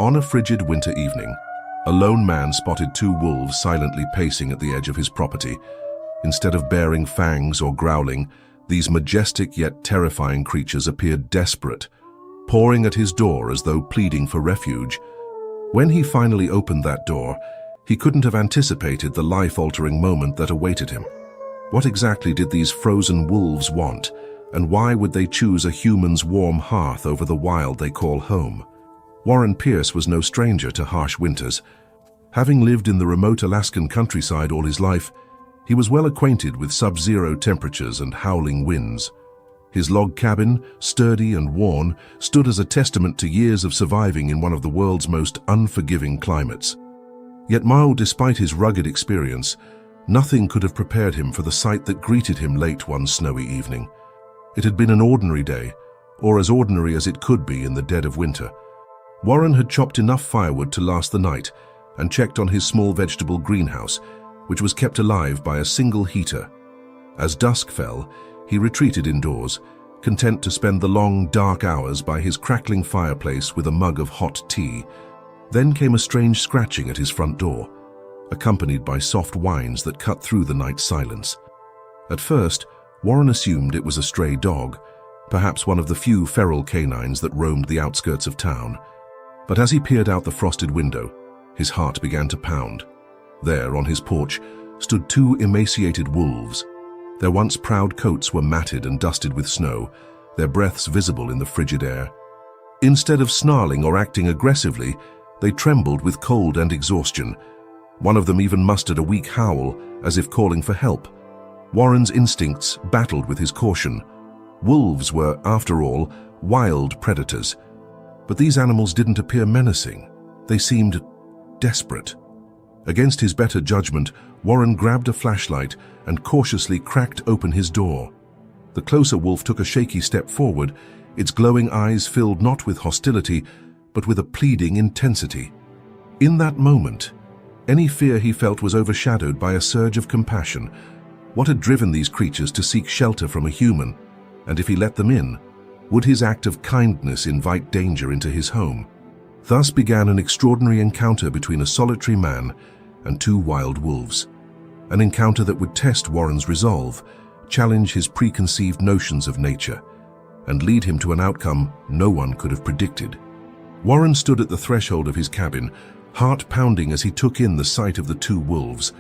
On a frigid winter evening, a lone man spotted two wolves silently pacing at the edge of his property. Instead of baring fangs or growling, these majestic yet terrifying creatures appeared desperate, pawing at his door as though pleading for refuge. When he finally opened that door, he couldn't have anticipated the life-altering moment that awaited him. What exactly did these frozen wolves want, and why would they choose a human's warm hearth over the wild they call home? Warren Pierce was no stranger to harsh winters. Having lived in the remote Alaskan countryside all his life, he was well acquainted with sub-zero temperatures and howling winds. His log cabin, sturdy and worn, stood as a testament to years of surviving in one of the world's most unforgiving climates. Yet despite his rugged experience, nothing could have prepared him for the sight that greeted him late one snowy evening. It had been an ordinary day, or as ordinary as it could be in the dead of winter. Warren had chopped enough firewood to last the night and checked on his small vegetable greenhouse, which was kept alive by a single heater. As dusk fell, he retreated indoors, content to spend the long, dark hours by his crackling fireplace with a mug of hot tea. Then came a strange scratching at his front door, accompanied by soft whines that cut through the night silence. At first, Warren assumed it was a stray dog, perhaps one of the few feral canines that roamed the outskirts of town. But as he peered out the frosted window, his heart began to pound. There, on his porch, stood two emaciated wolves. Their once proud coats were matted and dusted with snow, their breaths visible in the frigid air. Instead of snarling or acting aggressively, they trembled with cold and exhaustion. One of them even mustered a weak howl, as if calling for help. Warren's instincts battled with his caution. Wolves were, after all, wild predators. But these animals didn't appear menacing. They seemed desperate. Against his better judgment, Warren grabbed a flashlight and cautiously cracked open his door. The closer wolf took a shaky step forward, its glowing eyes filled not with hostility, but with a pleading intensity. In that moment, any fear he felt was overshadowed by a surge of compassion. What had driven these creatures to seek shelter from a human? And if he let them in, would his act of kindness invite danger into his home? Thus began an extraordinary encounter between a solitary man and two wild wolves. An encounter that would test Warren's resolve, challenge his preconceived notions of nature, and lead him to an outcome no one could have predicted. Warren stood at the threshold of his cabin, heart pounding as he took in the sight of the two wolves.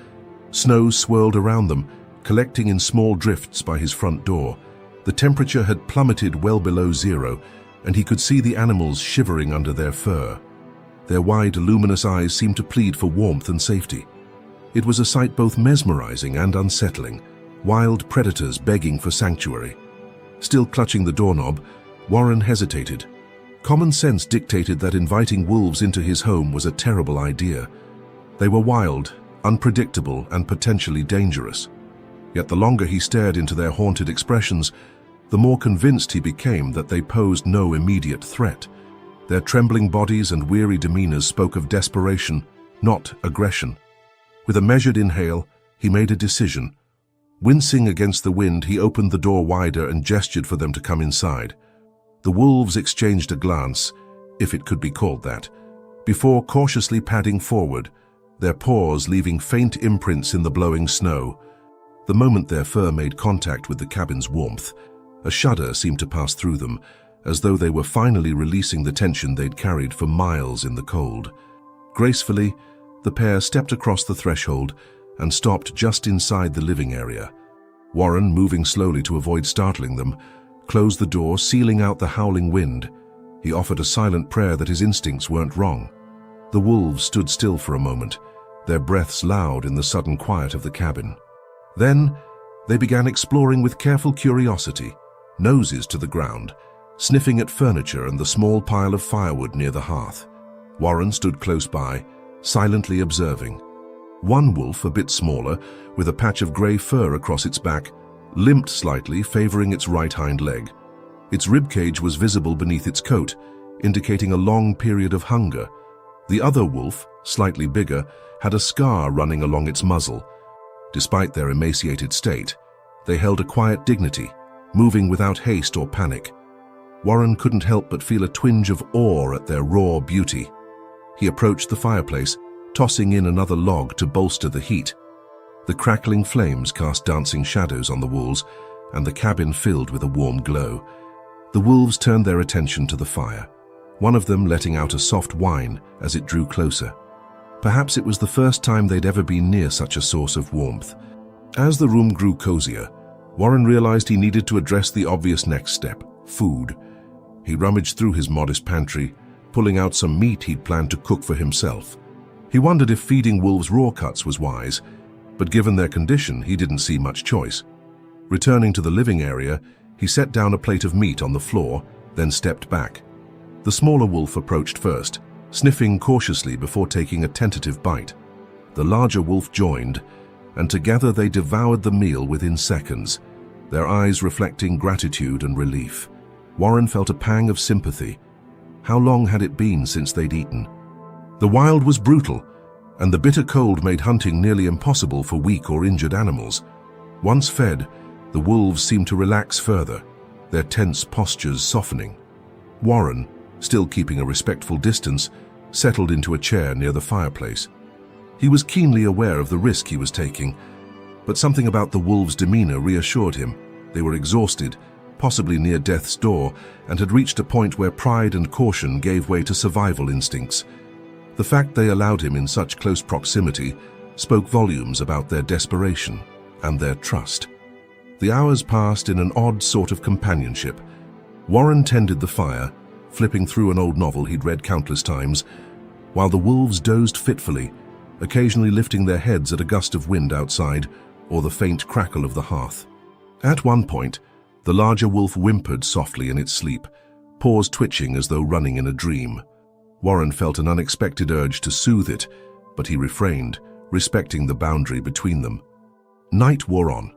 Snow swirled around them, collecting in small drifts by his front door. The temperature had plummeted well below zero, and he could see the animals shivering under their fur. Their wide, luminous eyes seemed to plead for warmth and safety. It was a sight both mesmerizing and unsettling, wild predators begging for sanctuary. Still clutching the doorknob, Warren hesitated. Common sense dictated that inviting wolves into his home was a terrible idea. They were wild, unpredictable, and potentially dangerous. Yet the longer he stared into their haunted expressions, the more convinced he became that they posed no immediate threat. Their trembling bodies and weary demeanors spoke of desperation, not aggression. With a measured inhale, he made a decision. Wincing against the wind, he opened the door wider and gestured for them to come inside. The wolves exchanged a glance, if it could be called that, before cautiously padding forward, their paws leaving faint imprints in the blowing snow. The moment their fur made contact with the cabin's warmth, a shudder seemed to pass through them, as though they were finally releasing the tension they'd carried for miles in the cold. Gracefully, the pair stepped across the threshold and stopped just inside the living area. Warren, moving slowly to avoid startling them, closed the door, sealing out the howling wind. He offered a silent prayer that his instincts weren't wrong. The wolves stood still for a moment, their breaths loud in the sudden quiet of the cabin. Then, they began exploring with careful curiosity, noses to the ground, sniffing at furniture and the small pile of firewood near the hearth. Warren stood close by, silently observing. One wolf, a bit smaller, with a patch of grey fur across its back, limped slightly, favoring its right hind leg. Its ribcage was visible beneath its coat, indicating a long period of hunger. The other wolf, slightly bigger, had a scar running along its muzzle. Despite their emaciated state, they held a quiet dignity, moving without haste or panic. Warren couldn't help but feel a twinge of awe at their raw beauty. He approached the fireplace, tossing in another log to bolster the heat. The crackling flames cast dancing shadows on the walls, and the cabin filled with a warm glow. The wolves turned their attention to the fire, one of them letting out a soft whine as it drew closer. Perhaps it was the first time they'd ever been near such a source of warmth. As the room grew cozier, Warren realized he needed to address the obvious next step: food. He rummaged through his modest pantry, pulling out some meat he'd planned to cook for himself. He wondered if feeding wolves raw cuts was wise, but given their condition, he didn't see much choice. Returning to the living area, he set down a plate of meat on the floor, then stepped back. The smaller wolf approached first, sniffing cautiously before taking a tentative bite. The larger wolf joined, and together they devoured the meal within seconds, their eyes reflecting gratitude and relief. Warren felt a pang of sympathy. How long had it been since they'd eaten? The wild was brutal, and the bitter cold made hunting nearly impossible for weak or injured animals. Once fed, the wolves seemed to relax further, their tense postures softening. Warren, still keeping a respectful distance, settled into a chair near the fireplace. He was keenly aware of the risk he was taking, but something about the wolves' demeanor reassured him. They were exhausted, possibly near death's door, and had reached a point where pride and caution gave way to survival instincts. The fact they allowed him in such close proximity spoke volumes about their desperation and their trust. The hours passed in an odd sort of companionship. Warren tended the fire, flipping through an old novel he'd read countless times, while the wolves dozed fitfully, occasionally lifting their heads at a gust of wind outside or the faint crackle of the hearth. At one point, the larger wolf whimpered softly in its sleep, paws twitching as though running in a dream. Warren felt an unexpected urge to soothe it, but he refrained, respecting the boundary between them. Night wore on,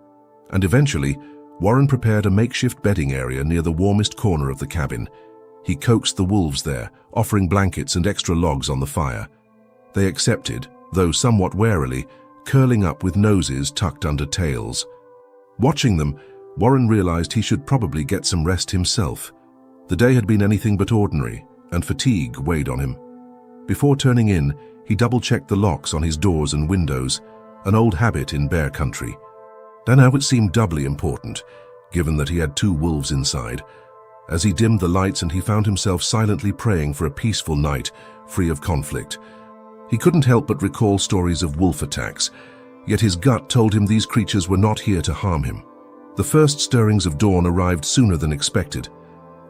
and eventually, Warren prepared a makeshift bedding area near the warmest corner of the cabin. He coaxed the wolves there, offering blankets and extra logs on the fire. They accepted, though somewhat warily, curling up with noses tucked under tails. Watching them, Warren realized he should probably get some rest himself. The day had been anything but ordinary, and fatigue weighed on him. Before turning in, he double-checked the locks on his doors and windows, an old habit in bear country. Now it seemed doubly important, given that he had 2 wolves inside. As he dimmed the lights and he found himself silently praying for a peaceful night, free of conflict. He couldn't help but recall stories of wolf attacks, yet his gut told him these creatures were not here to harm him. The first stirrings of dawn arrived sooner than expected.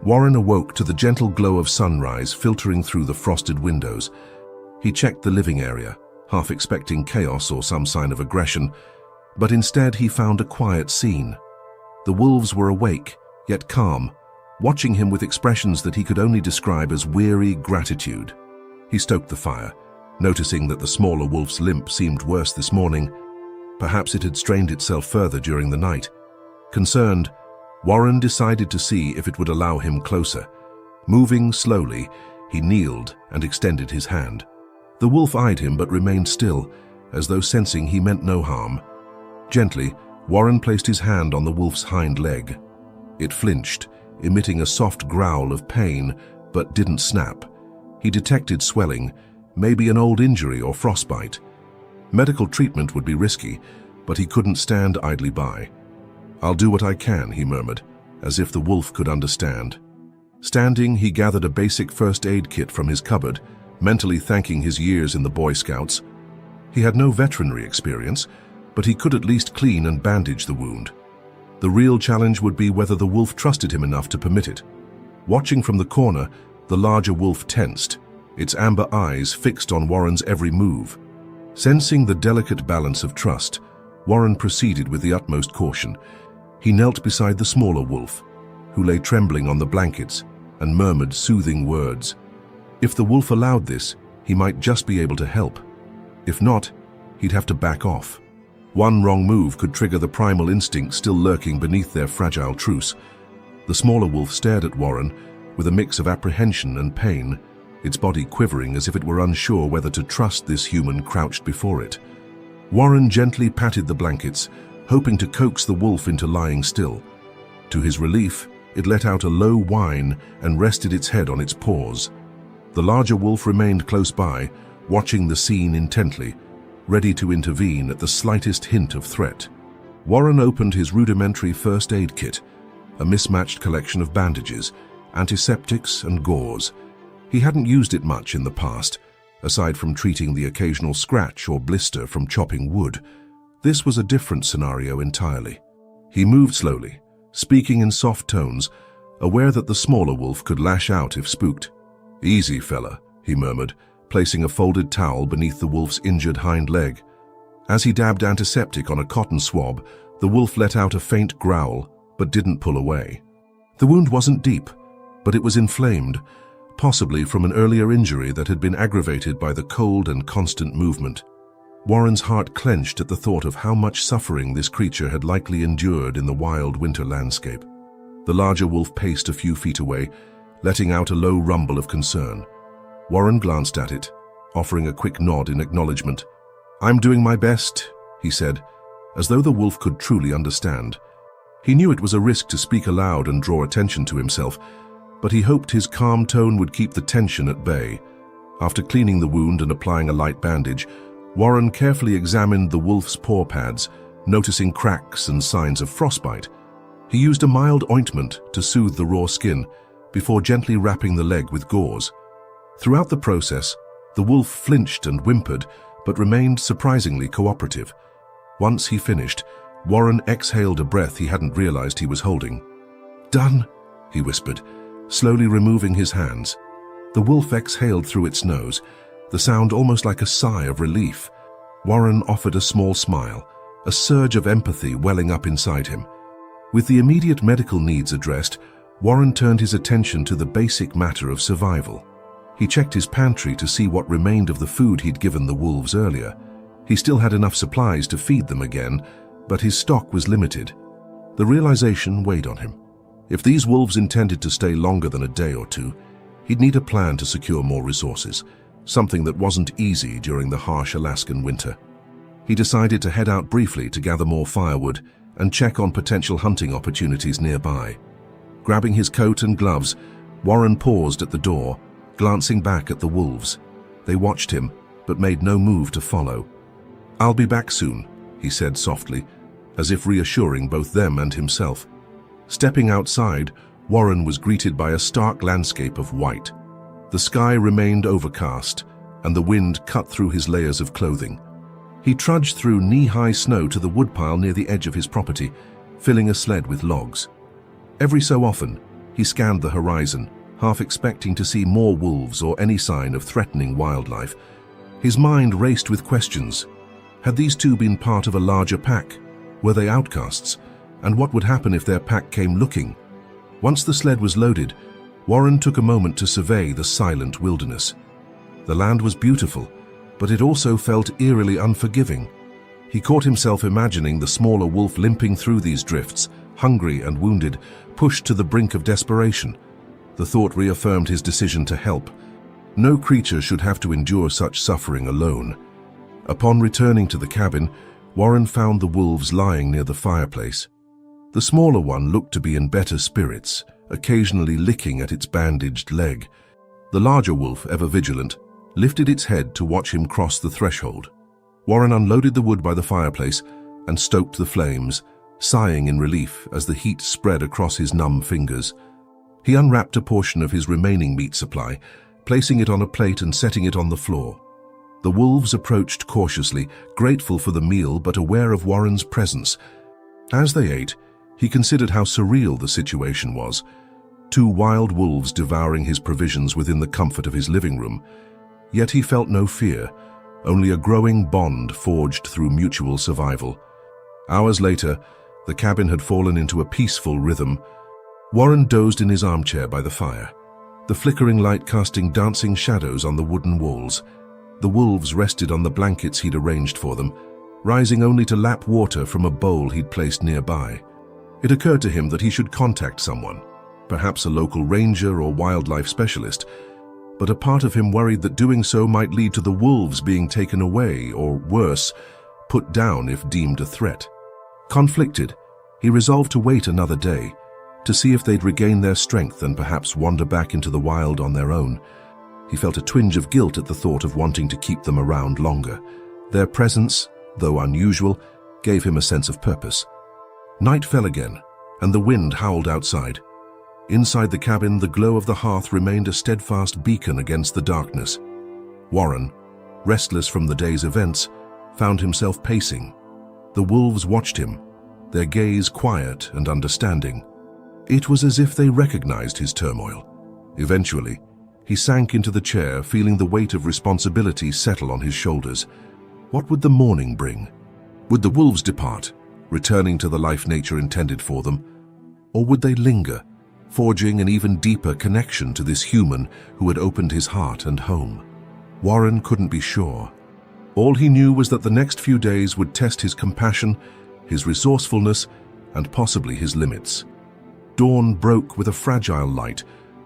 Warren awoke to the gentle glow of sunrise filtering through the frosted windows. He checked the living area, half expecting chaos or some sign of aggression, but instead he found a quiet scene. The wolves were awake, yet calm, watching him with expressions that he could only describe as weary gratitude. He stoked the fire, noticing that the smaller wolf's limp seemed worse this morning. Perhaps it had strained itself further during the night. Concerned, Warren decided to see if it would allow him closer. Moving slowly, he kneeled and extended his hand. The wolf eyed him but remained still, as though sensing he meant no harm. Gently, Warren placed his hand on the wolf's hind leg. It flinched, emitting a soft growl of pain, but didn't snap. He detected swelling, maybe an old injury or frostbite. Medical treatment would be risky, but he couldn't stand idly by. "I'll do what I can," he murmured, as if the wolf could understand. Standing, he gathered a basic first aid kit from his cupboard, mentally thanking his years in the Boy Scouts. He had no veterinary experience, but he could at least clean and bandage the wound. The real challenge would be whether the wolf trusted him enough to permit it. Watching from the corner, the larger wolf tensed, its amber eyes fixed on Warren's every move. Sensing the delicate balance of trust, Warren proceeded with the utmost caution. He knelt beside the smaller wolf, who lay trembling on the blankets, and murmured soothing words. If the wolf allowed this, he might just be able to help. If not, he'd have to back off. One wrong move could trigger the primal instinct still lurking beneath their fragile truce. The smaller wolf stared at Warren with a mix of apprehension and pain, its body quivering as if it were unsure whether to trust this human crouched before it. Warren gently patted the blankets, hoping to coax the wolf into lying still. To his relief, it let out a low whine and rested its head on its paws. The larger wolf remained close by, watching the scene intently, ready to intervene at the slightest hint of threat. Warren opened his rudimentary first aid kit, a mismatched collection of bandages, antiseptics and gauze. He hadn't used it much in the past, aside from treating the occasional scratch or blister from chopping wood. This was a different scenario entirely. He moved slowly, speaking in soft tones, aware that the smaller wolf could lash out if spooked. "Easy, fella," he murmured, placing a folded towel beneath the wolf's injured hind leg. As he dabbed antiseptic on a cotton swab, the wolf let out a faint growl, but didn't pull away. The wound wasn't deep, but it was inflamed, possibly from an earlier injury that had been aggravated by the cold and constant movement. Warren's heart clenched at the thought of how much suffering this creature had likely endured in the wild winter landscape. The larger wolf paced a few feet away, letting out a low rumble of concern. Warren glanced at it, offering a quick nod in acknowledgement. "I'm doing my best," he said, as though the wolf could truly understand. He knew it was a risk to speak aloud and draw attention to himself, but he hoped his calm tone would keep the tension at bay. After cleaning the wound and applying a light bandage, Warren carefully examined the wolf's paw pads, noticing cracks and signs of frostbite. He used a mild ointment to soothe the raw skin, before gently wrapping the leg with gauze. Throughout the process, the wolf flinched and whimpered, but remained surprisingly cooperative. Once he finished, Warren exhaled a breath he hadn't realized he was holding. "Done," he whispered, slowly removing his hands. The wolf exhaled through its nose, the sound almost like a sigh of relief. Warren offered a small smile, a surge of empathy welling up inside him. With the immediate medical needs addressed, Warren turned his attention to the basic matter of survival. He checked his pantry to see what remained of the food he'd given the wolves earlier. He still had enough supplies to feed them again, but his stock was limited. The realization weighed on him. If these wolves intended to stay longer than a day or two, he'd need a plan to secure more resources, something that wasn't easy during the harsh Alaskan winter. He decided to head out briefly to gather more firewood and check on potential hunting opportunities nearby. Grabbing his coat and gloves, Warren paused at the door, glancing back at the wolves. They watched him, but made no move to follow. "I'll be back soon," he said softly, as if reassuring both them and himself. Stepping outside, Warren was greeted by a stark landscape of white. The sky remained overcast, and the wind cut through his layers of clothing. He trudged through knee-high snow to the woodpile near the edge of his property, filling a sled with logs. Every so often, he scanned the horizon, half expecting to see more wolves or any sign of threatening wildlife. His mind raced with questions. Had these two been part of a larger pack? Were they outcasts? And what would happen if their pack came looking? Once the sled was loaded, Warren took a moment to survey the silent wilderness. The land was beautiful, but it also felt eerily unforgiving. He caught himself imagining the smaller wolf limping through these drifts, hungry and wounded, pushed to the brink of desperation. The thought reaffirmed his decision to help. No creature should have to endure such suffering alone. Upon returning to the cabin, Warren found the wolves lying near the fireplace. The smaller one looked to be in better spirits, occasionally licking at its bandaged leg. The larger wolf, ever vigilant, lifted its head to watch him cross the threshold. Warren unloaded the wood by the fireplace and stoked the flames, sighing in relief as the heat spread across his numb fingers. He unwrapped a portion of his remaining meat supply, placing it on a plate and setting it on the floor. The wolves approached cautiously, grateful for the meal but aware of Warren's presence. As they ate, he considered how surreal the situation was. Two wild wolves devouring his provisions within the comfort of his living room. Yet he felt no fear, only a growing bond forged through mutual survival. Hours later, the cabin had fallen into a peaceful rhythm. Warren dozed in his armchair by the fire, the flickering light casting dancing shadows on the wooden walls. The wolves rested on the blankets he'd arranged for them, rising only to lap water from a bowl he'd placed nearby. It occurred to him that he should contact someone, perhaps a local ranger or wildlife specialist, but a part of him worried that doing so might lead to the wolves being taken away or, worse, put down if deemed a threat. Conflicted, he resolved to wait another day, to see if they'd regain their strength and perhaps wander back into the wild on their own. He felt a twinge of guilt at the thought of wanting to keep them around longer. Their presence, though unusual, gave him a sense of purpose. Night fell again, and the wind howled outside. Inside the cabin, the glow of the hearth remained a steadfast beacon against the darkness. Warren, restless from the day's events, found himself pacing. The wolves watched him, their gaze quiet and understanding. It was as if they recognized his turmoil. Eventually, he sank into the chair, feeling the weight of responsibility settle on his shoulders. What would the morning bring? Would the wolves depart, returning to the life nature intended for them? Or would they linger, forging an even deeper connection to this human who had opened his heart and home? Warren couldn't be sure. All he knew was that the next few days would test his compassion, his resourcefulness, and possibly his limits. Dawn broke with a fragile light,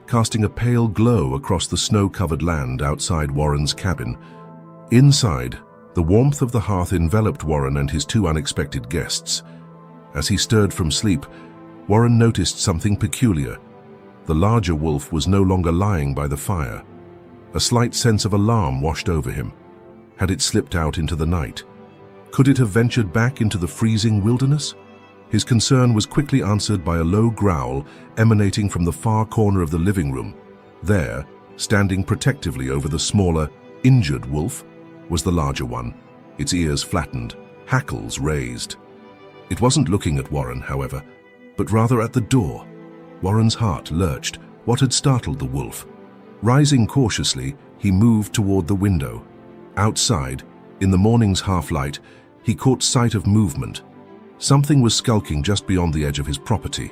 casting a pale glow across the snow-covered land outside Warren's cabin. Inside, the warmth of the hearth enveloped Warren and his two unexpected guests. As he stirred from sleep, Warren noticed something peculiar. The larger wolf was no longer lying by the fire. A slight sense of alarm washed over him. Had it slipped out into the night? Could it have ventured back into the freezing wilderness? His concern was quickly answered by a low growl emanating from the far corner of the living room. There, standing protectively over the smaller, injured wolf, was the larger one, its ears flattened, hackles raised. It wasn't looking at Warren, however, but rather at the door. Warren's heart lurched. What had startled the wolf? Rising cautiously, he moved toward the window. Outside, in the morning's half-light, he caught sight of movement. Something was skulking just beyond the edge of his property,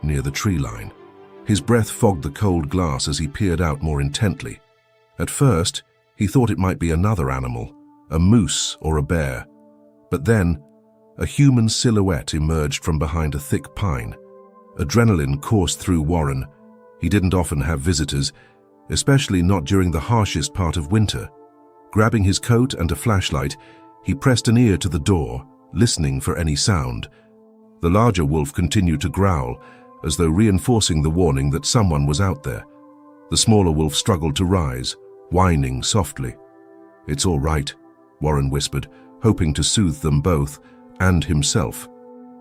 near the tree line. His breath fogged the cold glass as he peered out more intently. At first, he thought it might be another animal, a moose or a bear. But then, a human silhouette emerged from behind a thick pine. Adrenaline coursed through Warren. He didn't often have visitors, especially not during the harshest part of winter. Grabbing his coat and a flashlight, he pressed an ear to the door, listening for any sound. The larger wolf continued to growl, as though reinforcing the warning that someone was out there. The smaller wolf struggled to rise, whining softly. "It's all right," Warren whispered, hoping to soothe them both, and himself.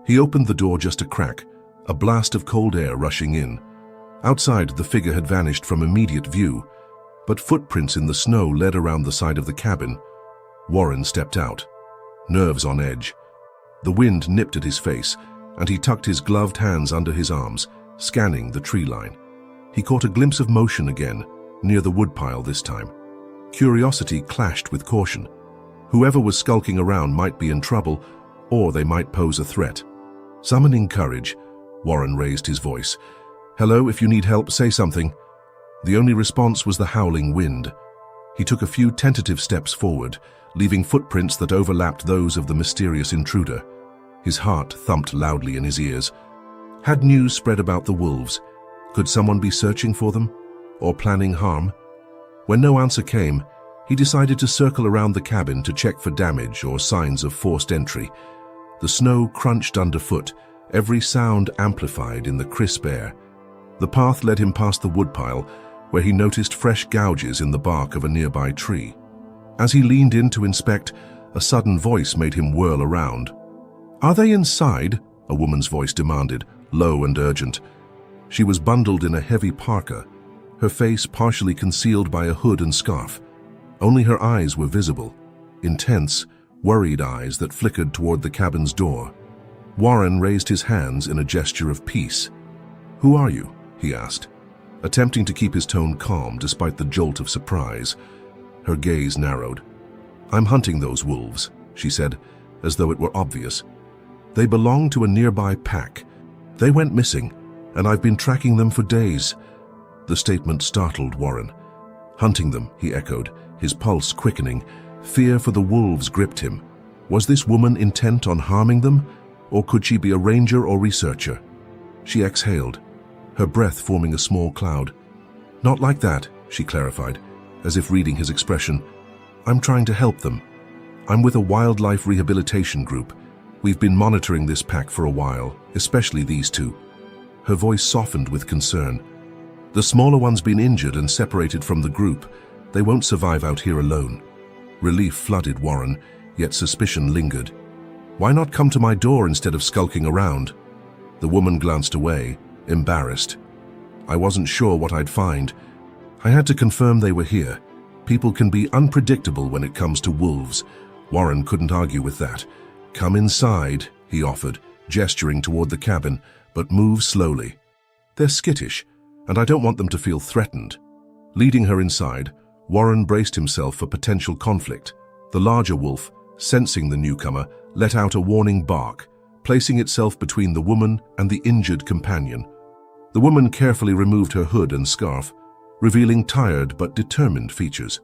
He opened the door just a crack, a blast of cold air rushing in. Outside, the figure had vanished from immediate view, but footprints in the snow led around the side of the cabin. Warren stepped out, nerves on edge. The wind nipped at his face, and he tucked his gloved hands under his arms, scanning the tree line. He caught a glimpse of motion again, near the woodpile this time. Curiosity clashed with caution. Whoever was skulking around might be in trouble, or they might pose a threat. Summoning courage, Warren raised his voice. "Hello, if you need help, say something." The only response was the howling wind. He took a few tentative steps forward, leaving footprints that overlapped those of the mysterious intruder. His heart thumped loudly in his ears. Had news spread about the wolves? Could someone be searching for them? Or planning harm? When no answer came, he decided to circle around the cabin to check for damage or signs of forced entry. The snow crunched underfoot, every sound amplified in the crisp air. The path led him past the woodpile, where he noticed fresh gouges in the bark of a nearby tree. As he leaned in to inspect, a sudden voice made him whirl around. "Are they inside?" a woman's voice demanded, low and urgent. She was bundled in a heavy parka, her face partially concealed by a hood and scarf. Only her eyes were visible, intense, worried eyes that flickered toward the cabin's door. Warren raised his hands in a gesture of peace. "Who are you?" he asked, attempting to keep his tone calm despite the jolt of surprise. Her gaze narrowed. "I'm hunting those wolves," she said, as though it were obvious. "They belong to a nearby pack. They went missing, and I've been tracking them for days." The statement startled Warren. "Hunting them," he echoed, his pulse quickening. Fear for the wolves gripped him. Was this woman intent on harming them, or could she be a ranger or researcher? She exhaled, her breath forming a small cloud. "Not like that," she clarified, as if reading his expression. "I'm trying to help them. I'm with a wildlife rehabilitation group. We've been monitoring this pack for a while, especially these two." Her voice softened with concern. "The smaller one's been injured and separated from the group. They won't survive out here alone. Relief flooded Warren, yet suspicion lingered. Why not come to my door instead of skulking around? The woman glanced away, embarrassed. I wasn't sure what I'd find. I had to confirm they were here. People can be unpredictable when it comes to wolves. Warren couldn't argue with that. Come inside, he offered, gesturing toward the cabin, but move slowly. They're skittish, and I don't want them to feel threatened. Leading her inside, Warren braced himself for potential conflict. The larger wolf, sensing the newcomer, let out a warning bark, placing itself between the woman and the injured companion. The woman carefully removed her hood and scarf, revealing tired but determined features.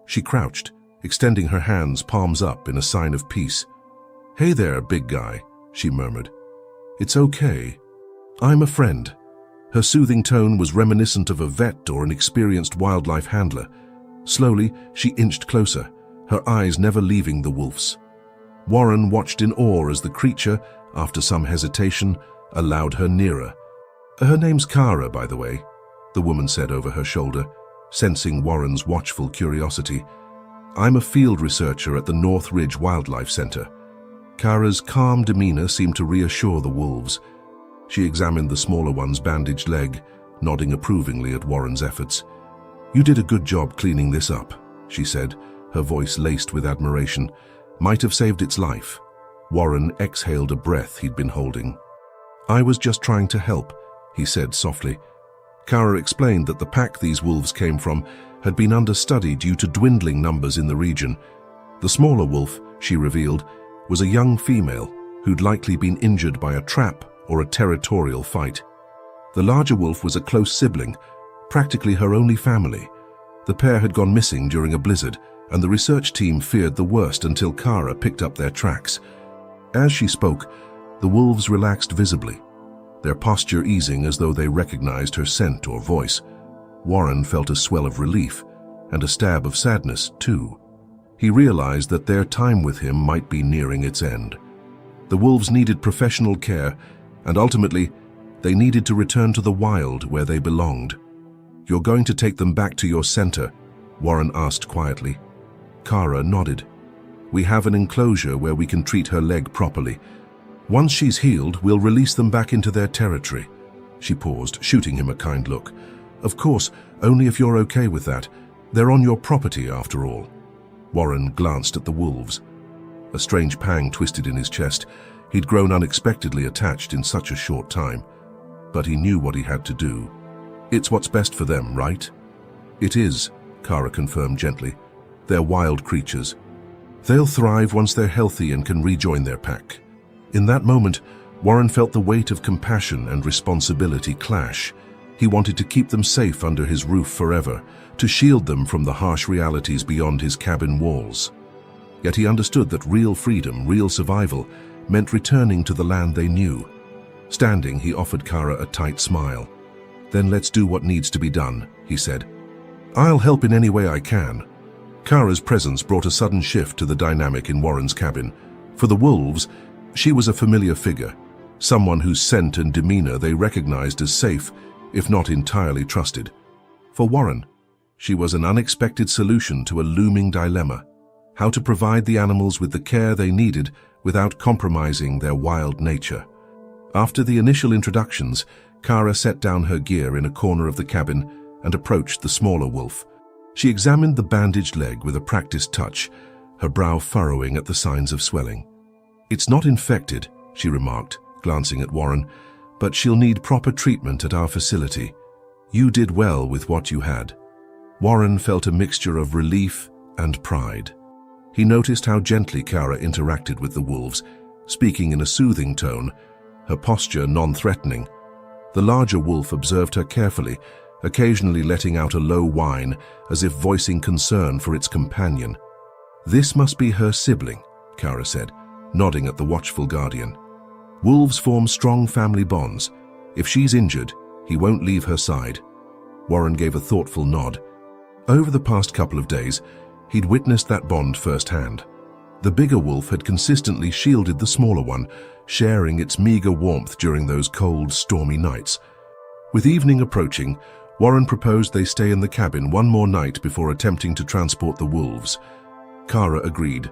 She crouched, extending her hands palms up in a sign of peace. "Hey there, big guy," she murmured. "It's okay. I'm a friend." Her soothing tone was reminiscent of a vet or an experienced wildlife handler. Slowly, she inched closer, her eyes never leaving the wolf's. Warren watched in awe as the creature, after some hesitation, allowed her nearer. "Her name's Kara, by the way," the woman said over her shoulder, sensing Warren's watchful curiosity. "I'm a field researcher at the North Ridge Wildlife Center." Kara's calm demeanor seemed to reassure the wolves. She examined the smaller one's bandaged leg, nodding approvingly at Warren's efforts. "You did a good job cleaning this up," she said, her voice laced with admiration. "Might have saved its life." Warren exhaled a breath he'd been holding. "I was just trying to help," he said softly. Kara explained that the pack these wolves came from had been understudied due to dwindling numbers in the region. The smaller wolf, she revealed, was a young female who'd likely been injured by a trap or a territorial fight. The larger wolf was a close sibling, practically her only family. The pair had gone missing during a blizzard, and the research team feared the worst until Kara picked up their tracks. As she spoke, the wolves relaxed visibly, their posture easing as though they recognized her scent or voice. Warren felt a swell of relief, and a stab of sadness, too. He realized that their time with him might be nearing its end. The wolves needed professional care, and ultimately, they needed to return to the wild where they belonged. "You're going to take them back to your center?" Warren asked quietly. Kara nodded. "We have an enclosure where we can treat her leg properly. Once she's healed, we'll release them back into their territory." She paused, shooting him a kind look. "Of course, only if you're okay with that. They're on your property, after all." Warren glanced at the wolves. A strange pang twisted in his chest. He'd grown unexpectedly attached in such a short time. But he knew what he had to do. "It's what's best for them, right?" "It is," Kara confirmed gently. "They're wild creatures. They'll thrive once they're healthy and can rejoin their pack." In that moment, Warren felt the weight of compassion and responsibility clash. He wanted to keep them safe under his roof forever, to shield them from the harsh realities beyond his cabin walls. Yet he understood that real freedom, real survival, meant returning to the land they knew. Standing, he offered Kara a tight smile. "Then let's do what needs to be done," he said. "I'll help in any way I can." Kara's presence brought a sudden shift to the dynamic in Warren's cabin. For the wolves, she was a familiar figure, someone whose scent and demeanor they recognized as safe, if not entirely trusted. For Warren, she was an unexpected solution to a looming dilemma: how to provide the animals with the care they needed without compromising their wild nature. After the initial introductions, Kara set down her gear in a corner of the cabin and approached the smaller wolf. She examined the bandaged leg with a practiced touch, her brow furrowing at the signs of swelling. "It's not infected," she remarked, glancing at Warren, "but she'll need proper treatment at our facility. You did well with what you had." Warren felt a mixture of relief and pride. He noticed how gently Kara interacted with the wolves, speaking in a soothing tone, her posture non-threatening. The larger wolf observed her carefully, occasionally letting out a low whine as if voicing concern for its companion. "This must be her sibling," Kara said, nodding at the watchful guardian. "Wolves form strong family bonds. If she's injured, he won't leave her side." Warren gave a thoughtful nod. Over the past couple of days, he'd witnessed that bond firsthand. The bigger wolf had consistently shielded the smaller one, sharing its meager warmth during those cold, stormy nights. With evening approaching, Warren proposed they stay in the cabin one more night before attempting to transport the wolves. Kara agreed,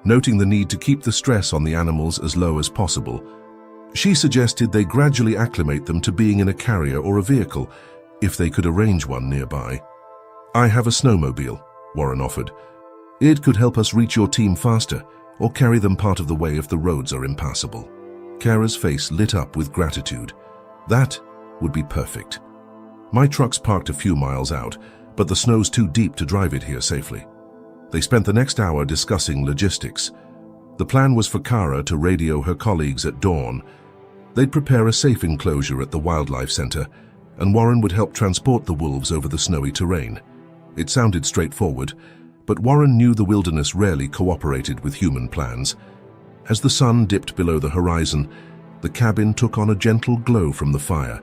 noting the need to keep the stress on the animals as low as possible. She suggested they gradually acclimate them to being in a carrier or a vehicle, if they could arrange one nearby. "I have a snowmobile," Warren offered. "It could help us reach your team faster, or carry them part of the way if the roads are impassable." Kara's face lit up with gratitude. "That would be perfect. My truck's parked a few miles out, but the snow's too deep to drive it here safely." They spent the next hour discussing logistics. The plan was for Kara to radio her colleagues at dawn. They'd prepare a safe enclosure at the wildlife center, and Warren would help transport the wolves over the snowy terrain. It sounded straightforward, but Warren knew the wilderness rarely cooperated with human plans. As the sun dipped below the horizon, the cabin took on a gentle glow from the fire.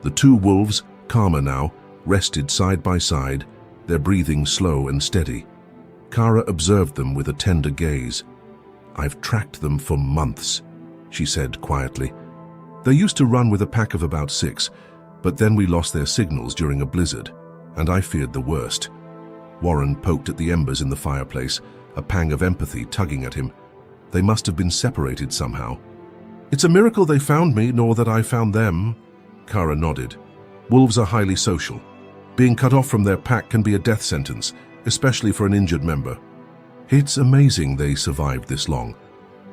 The two wolves, calmer now, rested side by side, their breathing slow and steady. Kara observed them with a tender gaze. "I've tracked them for months," she said quietly. "They used to run with a pack of about 6, but then we lost their signals during a blizzard, and I feared the worst." Warren poked at the embers in the fireplace, a pang of empathy tugging at him. They must have been separated somehow. "It's a miracle they found me, nor that I found them." Kara nodded. "Wolves are highly social. Being cut off from their pack can be a death sentence, especially for an injured member. It's amazing they survived this long."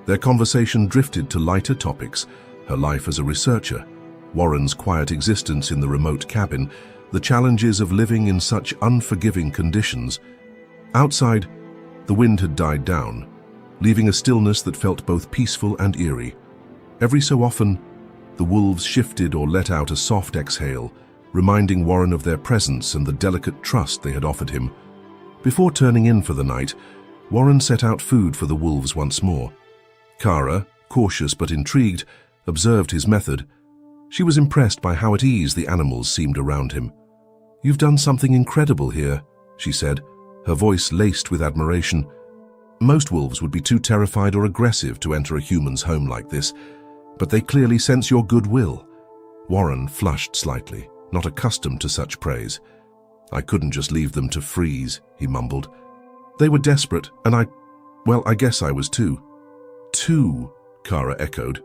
Their conversation drifted to lighter topics: her life as a researcher, Warren's quiet existence in the remote cabin, the challenges of living in such unforgiving conditions. Outside, the wind had died down, leaving a stillness that felt both peaceful and eerie. Every so often, the wolves shifted or let out a soft exhale, reminding Warren of their presence and the delicate trust they had offered him. Before turning in for the night, Warren set out food for the wolves once more. Kara, cautious but intrigued, observed his method. She was impressed by how at ease the animals seemed around him. "You've done something incredible here," she said, her voice laced with admiration. "Most wolves would be too terrified or aggressive to enter a human's home like this, but they clearly sense your goodwill." Warren flushed slightly, not accustomed to such praise. "I couldn't just leave them to freeze," he mumbled. "They were desperate, and I guess I was too." "Too," Kara echoed,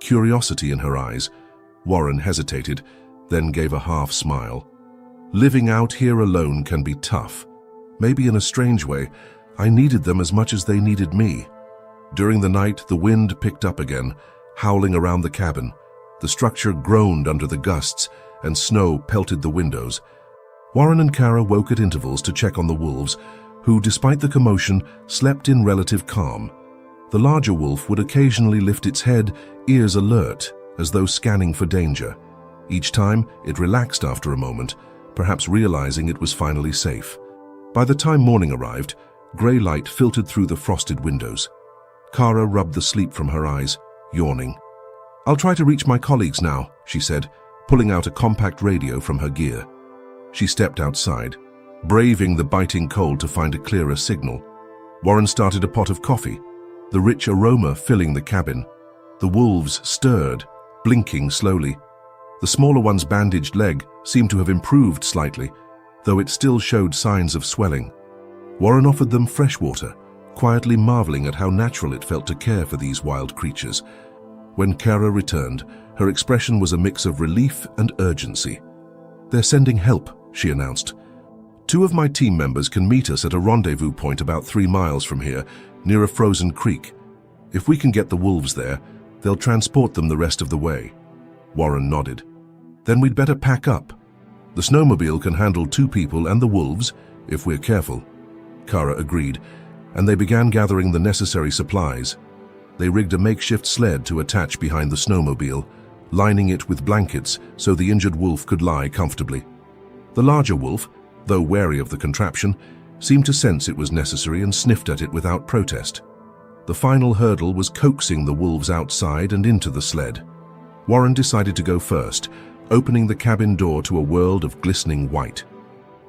curiosity in her eyes. Warren hesitated, then gave a half smile. "Living out here alone can be tough. Maybe in a strange way, I needed them as much as they needed me." During the night, the wind picked up again, howling around the cabin. The structure groaned under the gusts, and snow pelted the windows. Warren and Kara woke at intervals to check on the wolves, who, despite the commotion, slept in relative calm. The larger wolf would occasionally lift its head, ears alert, as though scanning for danger. Each time, it relaxed after a moment, perhaps realizing it was finally safe. By the time morning arrived, grey light filtered through the frosted windows. Kara rubbed the sleep from her eyes, yawning. "I'll try to reach my colleagues now," she said, pulling out a compact radio from her gear. She stepped outside, braving the biting cold to find a clearer signal. Warren started a pot of coffee, the rich aroma filling the cabin. The wolves stirred, blinking slowly. The smaller one's bandaged leg seemed to have improved slightly, though it still showed signs of swelling. Warren offered them fresh water, quietly marveling at how natural it felt to care for these wild creatures. When Kara returned, her expression was a mix of relief and urgency. "They're sending help," she announced. "2 of my team members can meet us at a rendezvous point about 3 miles from here, near a frozen creek. If we can get the wolves there, they'll transport them the rest of the way." Warren nodded. "Then we'd better pack up. The snowmobile can handle 2 people and the wolves, if we're careful." Kara agreed, and they began gathering the necessary supplies. They rigged a makeshift sled to attach behind the snowmobile, lining it with blankets so the injured wolf could lie comfortably. The larger wolf, though wary of the contraption, seemed to sense it was necessary and sniffed at it without protest. The final hurdle was coaxing the wolves outside and into the sled. Warren decided to go first, opening the cabin door to a world of glistening white.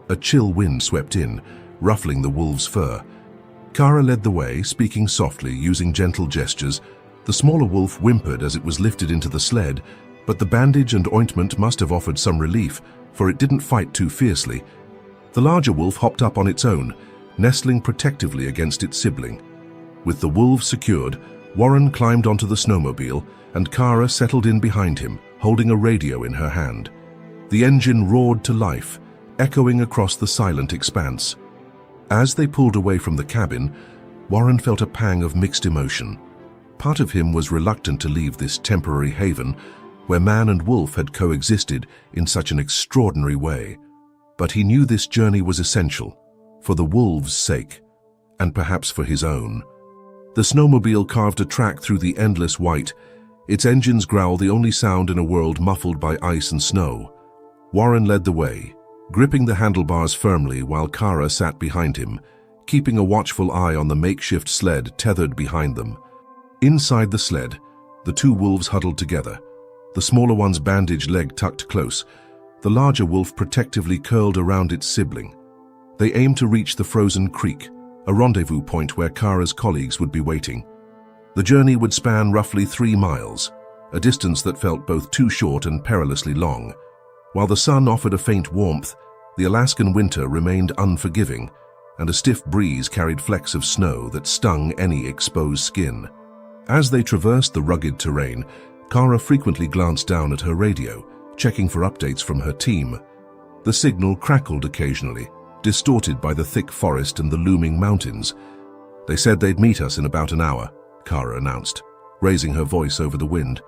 A chill wind swept in, ruffling the wolves' fur. Kara led the way, speaking softly, using gentle gestures. The smaller wolf whimpered as it was lifted into the sled, But the bandage and ointment must have offered some relief, for it didn't fight too fiercely. The larger wolf hopped up on its own, nestling protectively against its sibling. With the wolves secured, Warren climbed onto the snowmobile, and Kara settled in behind him, holding a radio in her hand. The engine roared to life, echoing across the silent expanse. As they pulled away from the cabin, Warren felt a pang of mixed emotion. Part of him was reluctant to leave this temporary haven, where man and wolf had coexisted in such an extraordinary way. But he knew this journey was essential, for the wolves' sake, and perhaps for his own. The snowmobile carved a track through the endless white, its engine's growl the only sound in a world muffled by ice and snow. Warren led the way, gripping the handlebars firmly while Kara sat behind him, keeping a watchful eye on the makeshift sled tethered behind them. Inside the sled, the two wolves huddled together, the smaller one's bandaged leg tucked close, the larger wolf protectively curled around its sibling. They aimed to reach the frozen creek, a rendezvous point where Kara's colleagues would be waiting. The journey would span roughly 3 miles, a distance that felt both too short and perilously long. While the sun offered a faint warmth, the Alaskan winter remained unforgiving, and a stiff breeze carried flecks of snow that stung any exposed skin. As they traversed the rugged terrain, Kara frequently glanced down at her radio, checking for updates from her team. The signal crackled occasionally, distorted by the thick forest and the looming mountains. "They said they'd meet us in about an hour," Kara announced, raising her voice over the wind.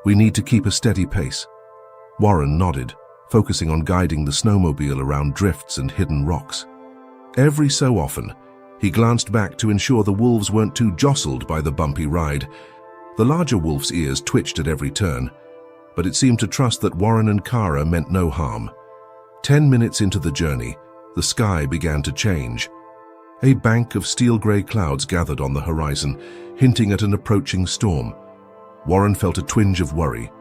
"We need to keep a steady pace." Warren nodded, focusing on guiding the snowmobile around drifts and hidden rocks. Every so often, he glanced back to ensure the wolves weren't too jostled by the bumpy ride. The larger wolf's ears twitched at every turn, but it seemed to trust that Warren and Kara meant no harm. 10 minutes into the journey, the sky began to change. A bank of steel-gray clouds gathered on the horizon, hinting at an approaching storm. Warren felt a twinge of worry.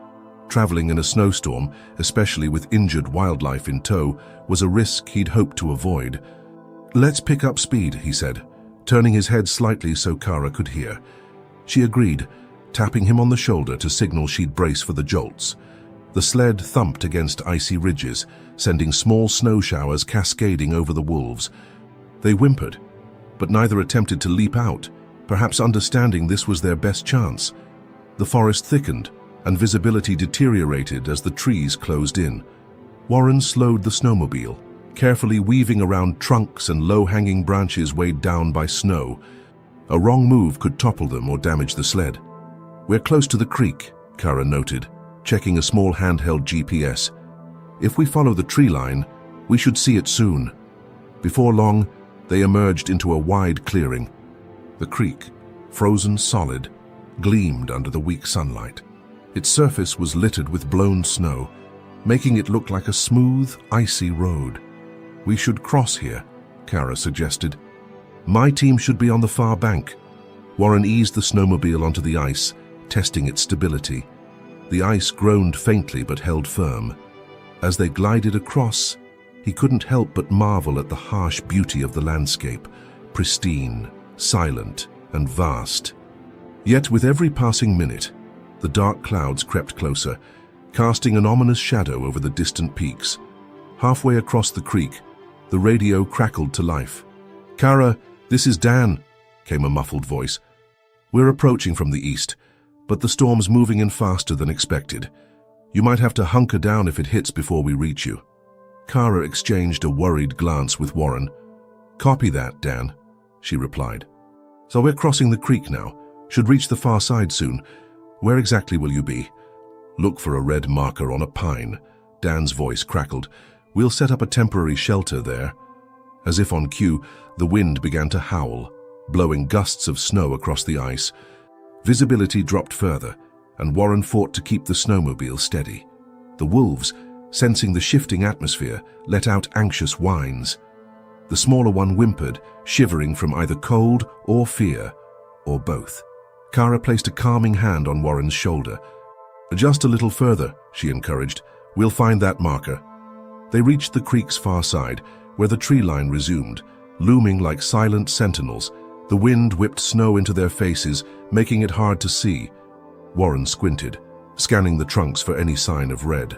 Traveling in a snowstorm, especially with injured wildlife in tow, was a risk he'd hoped to avoid. "Let's pick up speed," he said, turning his head slightly so Kara could hear. She agreed, tapping him on the shoulder to signal she'd brace for the jolts. The sled thumped against icy ridges, sending small snow showers cascading over the wolves. They whimpered, but neither attempted to leap out, perhaps understanding this was their best chance. The forest thickened, and visibility deteriorated as the trees closed in. Warren slowed the snowmobile, carefully weaving around trunks and low-hanging branches weighed down by snow. A wrong move could topple them or damage the sled. "We're close to the creek," Kara noted, checking a small handheld GPS. "If we follow the tree line, we should see it soon." Before long, they emerged into a wide clearing. The creek, frozen solid, gleamed under the weak sunlight. Its surface was littered with blown snow, making it look like a smooth, icy road. "We should cross here," Kara suggested. "My team should be on the far bank." Warren eased the snowmobile onto the ice, testing its stability. The ice groaned faintly but held firm. As they glided across, he couldn't help but marvel at the harsh beauty of the landscape, pristine, silent, and vast. Yet with every passing minute, the dark clouds crept closer, casting an ominous shadow over the distant peaks. Halfway across the creek, the radio crackled to life. "Kara, this is Dan," came a muffled voice. "We're approaching from the east, but the storm's moving in faster than expected. You might have to hunker down if it hits before we reach you." Kara exchanged a worried glance with Warren. "Copy that, Dan," she replied. "So we're crossing the creek now. Should reach the far side soon. Where exactly will you be?" "Look for a red marker on a pine," Dan's voice crackled. "We'll set up a temporary shelter there." As if on cue, the wind began to howl, blowing gusts of snow across the ice. Visibility dropped further, and Warren fought to keep the snowmobile steady. The wolves, sensing the shifting atmosphere, let out anxious whines. The smaller one whimpered, shivering from either cold or fear, or both. Kara placed a calming hand on Warren's shoulder. "Just a little further," she encouraged. "We'll find that marker." They reached the creek's far side, where the tree line resumed, looming like silent sentinels. The wind whipped snow into their faces, making it hard to see. Warren squinted, scanning the trunks for any sign of red.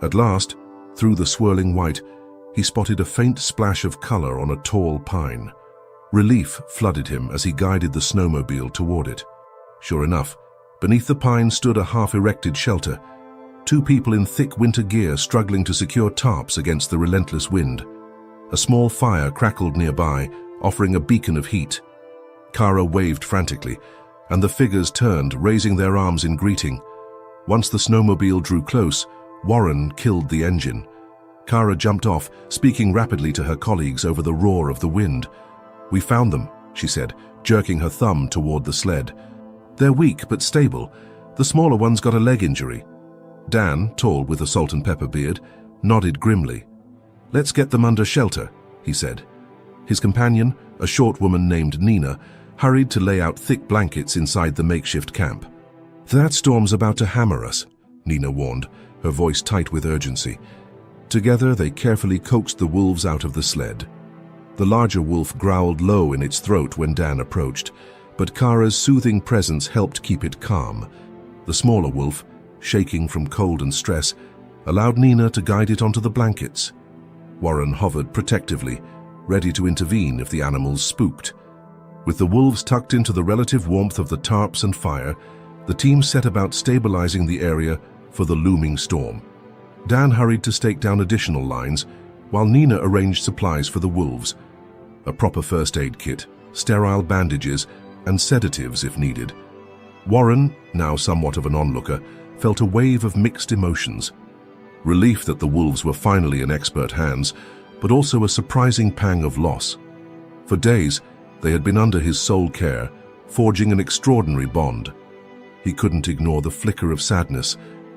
At last, through the swirling white, he spotted a faint splash of color on a tall pine. Relief flooded him as he guided the snowmobile toward it. Sure enough, beneath the pine stood a half-erected shelter, two people in thick winter gear struggling to secure tarps against the relentless wind. A small fire crackled nearby, offering a beacon of heat. Kara waved frantically, and the figures turned, raising their arms in greeting. Once the snowmobile drew close, Warren killed the engine. Kara jumped off, speaking rapidly to her colleagues over the roar of the wind. "We found them," she said, jerking her thumb toward the sled. "They're weak but stable. The smaller one's got a leg injury." Dan, tall with a salt and pepper beard, nodded grimly. "Let's get them under shelter," he said. His companion, a short woman named Nina, hurried to lay out thick blankets inside the makeshift camp. "That storm's about to hammer us," Nina warned, her voice tight with urgency. Together, they carefully coaxed the wolves out of the sled. The larger wolf growled low in its throat when Dan approached, but Kara's soothing presence helped keep it calm. The smaller wolf, shaking from cold and stress, allowed Nina to guide it onto the blankets. Warren hovered protectively, ready to intervene if the animals spooked. With the wolves tucked into the relative warmth of the tarps and fire, the team set about stabilizing the area for the looming storm. Dan hurried to stake down additional lines, while Nina arranged supplies for the wolves. A proper first aid kit, sterile bandages, and sedatives if needed. Warren, now somewhat of an onlooker, felt a wave of mixed emotions. Relief that the wolves were finally in expert hands, but also a surprising pang of loss. For days, they had been under his sole care, forging an extraordinary bond. He couldn't ignore the flicker of sadness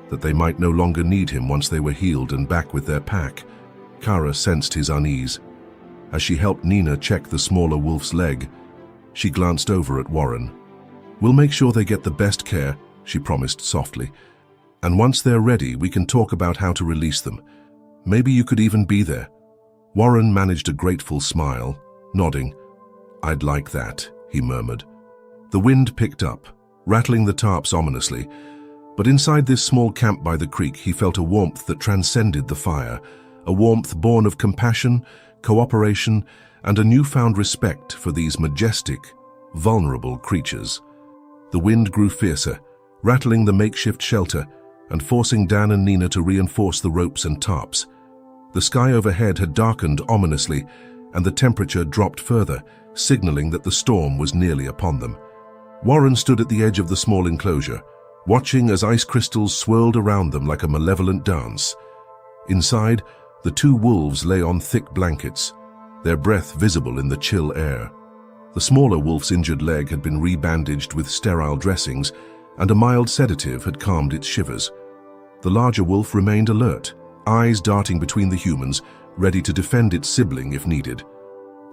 that they might no longer need him once they were healed and back with their pack. Kara sensed his unease. As she helped Nina check the smaller wolf's leg, she glanced over at Warren. "We'll make sure they get the best care," she promised softly. "And once they're ready, we can talk about how to release them. Maybe you could even be there." Warren managed a grateful smile, nodding. "I'd like that," he murmured. The wind picked up, rattling the tarps ominously, but inside this small camp by the creek he felt a warmth that transcended the fire, a warmth born of compassion, cooperation, and a newfound respect for these majestic, vulnerable creatures. The wind grew fiercer, rattling the makeshift shelter and forcing Dan and Nina to reinforce the ropes and tarps. The sky overhead had darkened ominously, and the temperature dropped further, signaling that the storm was nearly upon them. Warren stood at the edge of the small enclosure, watching as ice crystals swirled around them like a malevolent dance. Inside, the two wolves lay on thick blankets, their breath visible in the chill air. The smaller wolf's injured leg had been rebandaged with sterile dressings, and a mild sedative had calmed its shivers. The larger wolf remained alert, eyes darting between the humans, ready to defend its sibling if needed.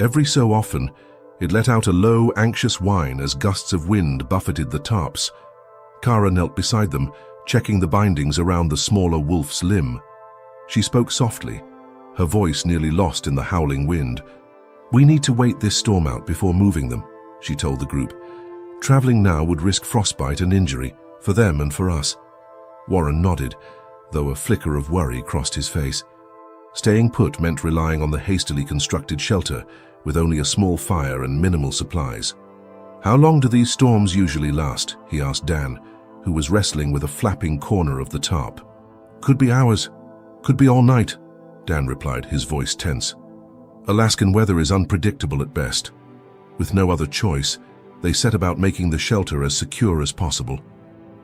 Every so often, it let out a low, anxious whine as gusts of wind buffeted the tarps. Kara knelt beside them, checking the bindings around the smaller wolf's limb. She spoke softly, her voice nearly lost in the howling wind. "We need to wait this storm out before moving them," she told the group. "Traveling now would risk frostbite and injury, for them and for us." Warren nodded, though a flicker of worry crossed his face. Staying put meant relying on the hastily constructed shelter, with only a small fire and minimal supplies. "How long do these storms usually last?" he asked Dan, who was wrestling with a flapping corner of the tarp. "Could be hours, could be all night," Dan replied, his voice tense. "Alaskan weather is unpredictable at best." With no other choice, they set about making the shelter as secure as possible.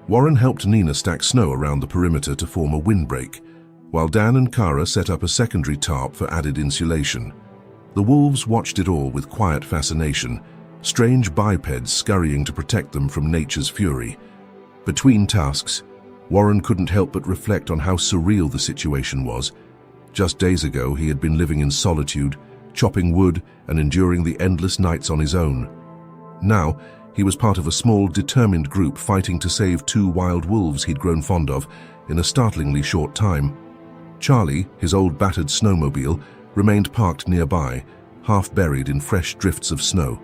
Warren helped Nina stack snow around the perimeter to form a windbreak, while Dan and Kara set up a secondary tarp for added insulation. The wolves watched it all with quiet fascination, strange bipeds scurrying to protect them from nature's fury. Between tasks, Warren couldn't help but reflect on how surreal the situation was. Just days ago, he had been living in solitude, chopping wood and enduring the endless nights on his own. Now, he was part of a small, determined group fighting to save two wild wolves he'd grown fond of in a startlingly short time. Charlie, his old battered snowmobile, remained parked nearby, half buried in fresh drifts of snow.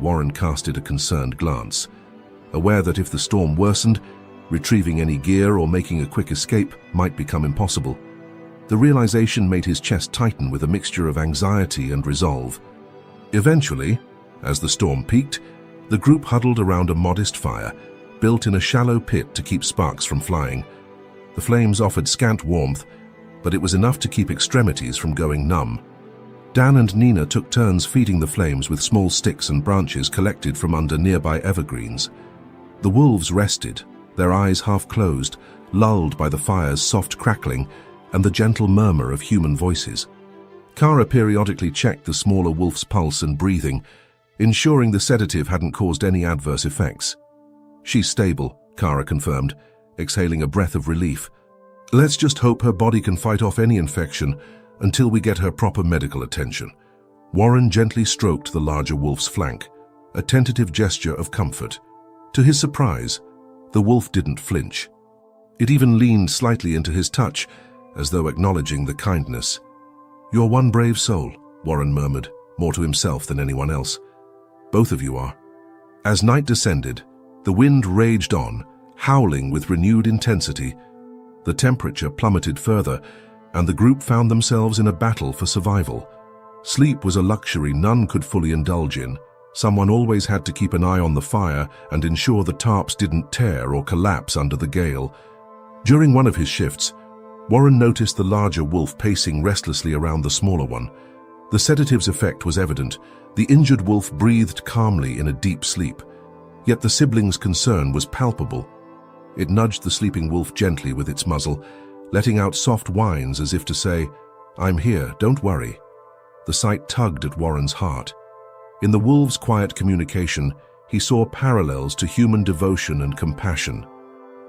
Warren casted a concerned glance, aware that if the storm worsened, Retrieving any gear or making a quick escape might become impossible. The realization made his chest tighten with a mixture of anxiety and resolve. Eventually, as the storm peaked, the group huddled around a modest fire, built in a shallow pit to keep sparks from flying. The flames offered scant warmth, but it was enough to keep extremities from going numb. Dan and Nina took turns feeding the flames with small sticks and branches collected from under nearby evergreens. The wolves rested, their eyes half closed, lulled by the fire's soft crackling and the gentle murmur of human voices. Kara periodically checked the smaller wolf's pulse and breathing, ensuring the sedative hadn't caused any adverse effects. "She's stable," Kara confirmed, exhaling a breath of relief. "Let's just hope her body can fight off any infection until we get her proper medical attention." Warren gently stroked the larger wolf's flank, a tentative gesture of comfort. To his surprise, the wolf didn't flinch. It even leaned slightly into his touch, as though acknowledging the kindness. "You're one brave soul," Warren murmured, more to himself than anyone else. "Both of you are." As night descended, the wind raged on, howling with renewed intensity. The temperature plummeted further, and the group found themselves in a battle for survival. Sleep was a luxury none could fully indulge in. Someone always had to keep an eye on the fire and ensure the tarps didn't tear or collapse under the gale. During one of his shifts, Warren noticed the larger wolf pacing restlessly around the smaller one. The sedative's effect was evident. The injured wolf breathed calmly in a deep sleep. Yet the sibling's concern was palpable. It nudged the sleeping wolf gently with its muzzle, letting out soft whines as if to say, "I'm here, don't worry." The sight tugged at Warren's heart. In the wolf's quiet communication, he saw parallels to human devotion and compassion.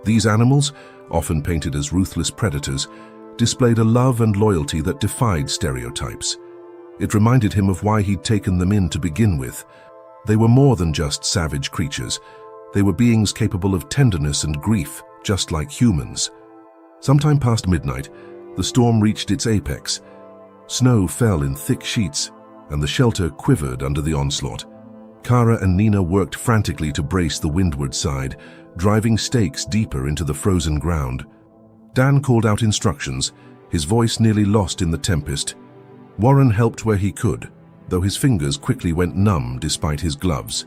These animals, often painted as ruthless predators, displayed a love and loyalty that defied stereotypes. It reminded him of why he'd taken them in to begin with. They were more than just savage creatures. They were beings capable of tenderness and grief, just like humans. Sometime past midnight, the storm reached its apex. Snow fell in thick sheets, and the shelter quivered under the onslaught. Kara and Nina worked frantically to brace the windward side, driving stakes deeper into the frozen ground. Dan called out instructions, his voice nearly lost in the tempest. Warren helped where he could, though his fingers quickly went numb despite his gloves.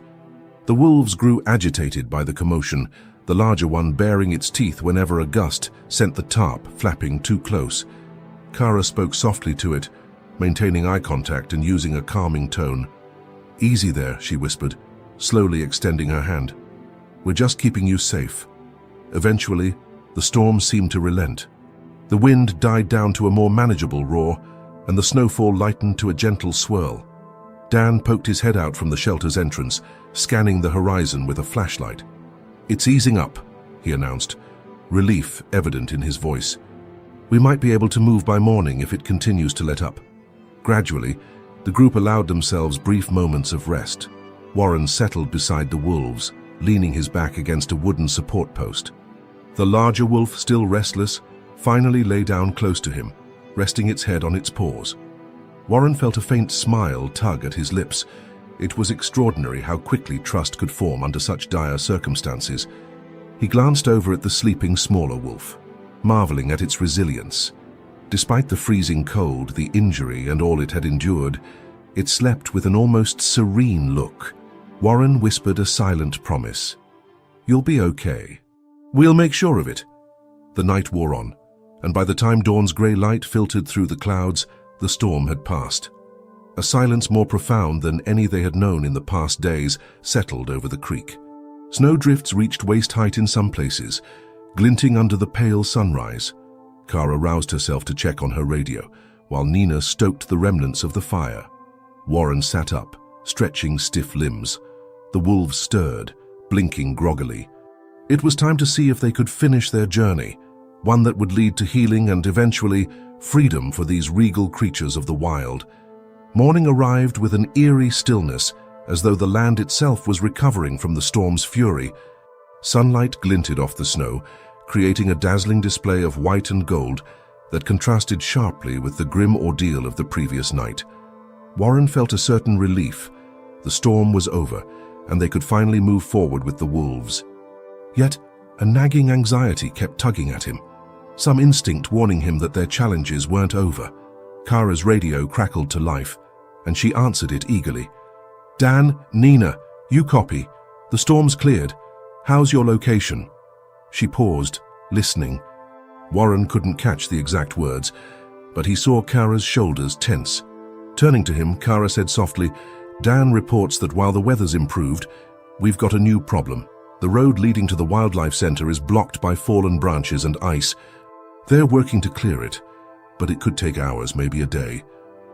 The wolves grew agitated by the commotion, the larger one baring its teeth whenever a gust sent the tarp flapping too close. Kara spoke softly to it, maintaining eye contact and using a calming tone. "Easy there," she whispered, slowly extending her hand. "We're just keeping you safe." Eventually, the storm seemed to relent. The wind died down to a more manageable roar, and the snowfall lightened to a gentle swirl. Dan poked his head out from the shelter's entrance, scanning the horizon with a flashlight. "It's easing up," he announced, relief evident in his voice. "We might be able to move by morning if it continues to let up." Gradually, the group allowed themselves brief moments of rest. Warren settled beside the wolves, leaning his back against a wooden support post. The larger wolf, still restless, finally lay down close to him, resting its head on its paws. Warren felt a faint smile tug at his lips. It was extraordinary how quickly trust could form under such dire circumstances. He glanced over at the sleeping smaller wolf, marveling at its resilience. Despite the freezing cold, the injury, and all it had endured, it slept with an almost serene look. Warren whispered a silent promise. "You'll be okay. We'll make sure of it." The night wore on, and by the time dawn's grey light filtered through the clouds, the storm had passed. A silence more profound than any they had known in the past days settled over the creek. Snowdrifts reached waist height in some places, glinting under the pale sunrise. Kara roused herself to check on her radio, while Nina stoked the remnants of the fire. Warren sat up, stretching stiff limbs. The wolves stirred, blinking groggily. It was time to see if they could finish their journey, one that would lead to healing and eventually freedom for these regal creatures of the wild. Morning arrived with an eerie stillness, as though the land itself was recovering from the storm's fury. Sunlight glinted off the snow, creating a dazzling display of white and gold that contrasted sharply with the grim ordeal of the previous night. Warren felt a certain relief. The storm was over, and they could finally move forward with the wolves. Yet, A nagging anxiety kept tugging at him, some instinct warning him that their challenges weren't over. Kara's radio crackled to life, and she answered it eagerly. "Dan, Nina, you copy. The storm's cleared. How's your location?" She paused, listening. Warren couldn't catch the exact words, but he saw Kara's shoulders tense. Turning to him, Kara said softly, "Dan reports that while the weather's improved, we've got a new problem. The road leading to the wildlife center is blocked by fallen branches and ice. They're working to clear it, but it could take hours, maybe a day."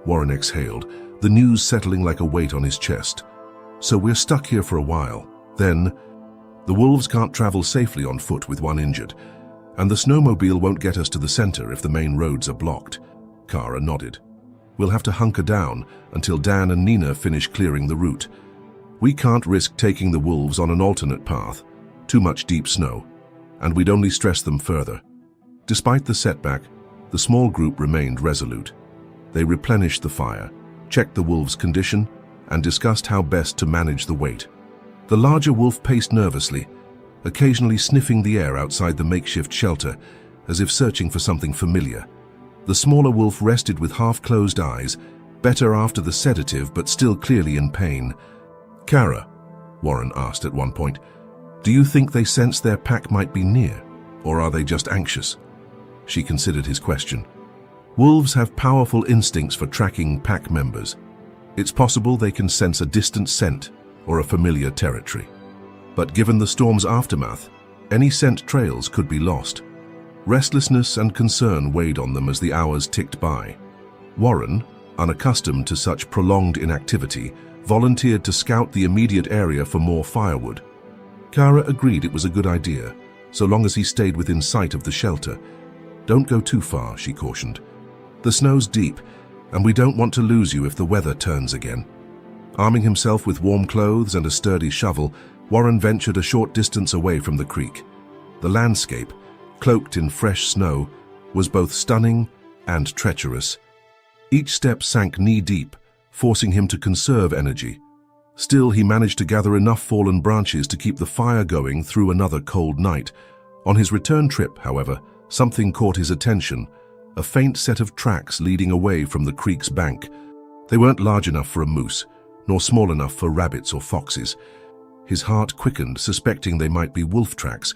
Warren exhaled, the news settling like a weight on his chest. "So we're stuck here for a while. Then, the wolves can't travel safely on foot with one injured, and the snowmobile won't get us to the center if the main roads are blocked." Kara nodded. "We'll have to hunker down until Dan and Nina finish clearing the route. We can't risk taking the wolves on an alternate path. Too much deep snow, and we'd only stress them further." Despite the setback, the small group remained resolute. They replenished the fire, checked the wolves' condition, and discussed how best to manage the weight. The larger wolf paced nervously, occasionally sniffing the air outside the makeshift shelter, as if searching for something familiar. The smaller wolf rested with half-closed eyes, better after the sedative but still clearly in pain. "Kara," Warren asked at one point, "do you think they sense their pack might be near, or are they just anxious?" She considered his question. "Wolves have powerful instincts for tracking pack members. It's possible they can sense a distant scent or a familiar territory. But given the storm's aftermath, any scent trails could be lost." Restlessness and concern weighed on them as the hours ticked by. Warren, unaccustomed to such prolonged inactivity, volunteered to scout the immediate area for more firewood. Kara agreed it was a good idea, so long as he stayed within sight of the shelter. "Don't go too far," she cautioned. "The snow's deep, and we don't want to lose you if the weather turns again." Arming himself with warm clothes and a sturdy shovel, Warren ventured a short distance away from the creek. The landscape, cloaked in fresh snow, was both stunning and treacherous. Each step sank knee-deep, forcing him to conserve energy. Still, he managed to gather enough fallen branches to keep the fire going through another cold night. On his return trip, however, something caught his attention, a faint set of tracks leading away from the creek's bank. They weren't large enough for a moose, nor small enough for rabbits or foxes. His heart quickened, suspecting they might be wolf tracks.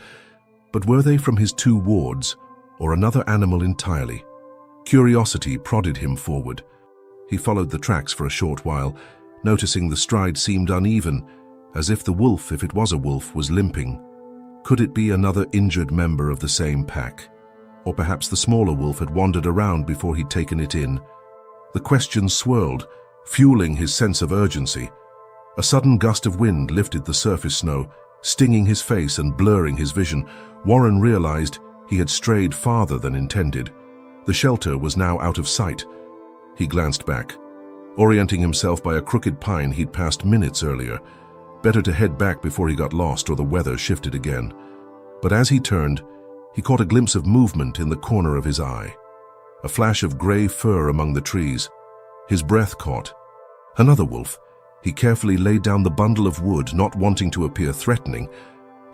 But were they from his two wards, or another animal entirely? Curiosity prodded him forward. He followed the tracks for a short while, noticing the stride seemed uneven, as if the wolf, if it was a wolf, was limping. Could it be another injured member of the same pack? Or perhaps the smaller wolf had wandered around before he'd taken it in? The questions swirled, fueling his sense of urgency. A sudden gust of wind lifted the surface snow, stinging his face and blurring his vision. Warren realized he had strayed farther than intended. The shelter was now out of sight. He glanced back, orienting himself by a crooked pine he'd passed minutes earlier. Better to head back before he got lost or the weather shifted again. But as he turned, he caught a glimpse of movement in the corner of his eye. A flash of gray fur among the trees. His breath caught. Another wolf. He carefully laid down the bundle of wood, not wanting to appear threatening.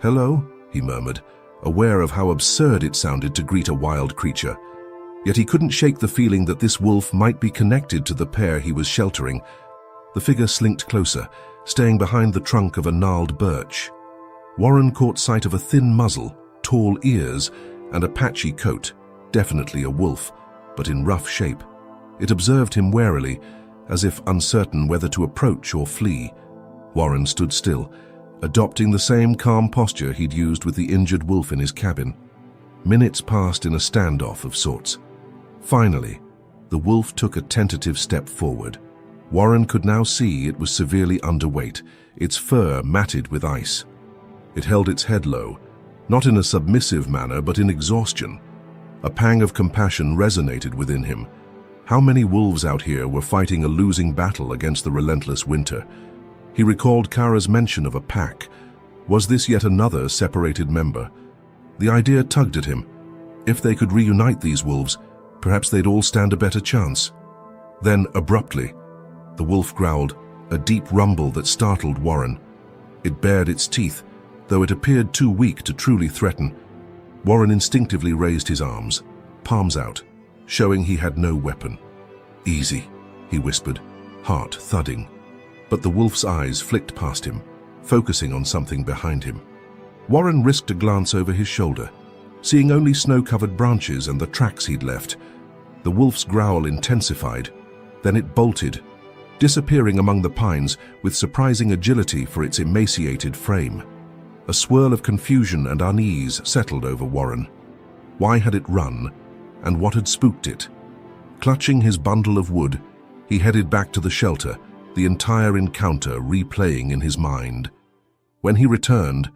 "Hello," he murmured, aware of how absurd it sounded to greet a wild creature. Yet he couldn't shake the feeling that this wolf might be connected to the pair he was sheltering. The figure slinked closer, staying behind the trunk of a gnarled birch. Warren caught sight of a thin muzzle, tall ears, and a patchy coat, definitely a wolf, but in rough shape. It observed him warily, as if uncertain whether to approach or flee. Warren stood still, adopting the same calm posture he'd used with the injured wolf in his cabin. Minutes passed in a standoff of sorts. Finally, the wolf took a tentative step forward. Warren could now see it was severely underweight, its fur matted with ice. It held its head low, not in a submissive manner but in exhaustion. A pang of compassion resonated within him. How many wolves out here were fighting a losing battle against the relentless winter? He recalled Kara's mention of a pack. Was this yet another separated member? The idea tugged at him. If they could reunite these wolves, perhaps they'd all stand a better chance. Then, abruptly, the wolf growled, a deep rumble that startled Warren. It bared its teeth, Though it appeared too weak to truly threaten, Warren instinctively raised his arms, palms out, showing he had no weapon. "Easy," he whispered, heart thudding. But the wolf's eyes flicked past him, focusing on something behind him. Warren risked a glance over his shoulder, seeing only snow-covered branches and the tracks he'd left. The wolf's growl intensified, then it bolted, disappearing among the pines with surprising agility for its emaciated frame. A swirl of confusion and unease settled over Warren. Why had it run, and what had spooked it? Clutching his bundle of wood, he headed back to the shelter, the entire encounter replaying in his mind. When he returned,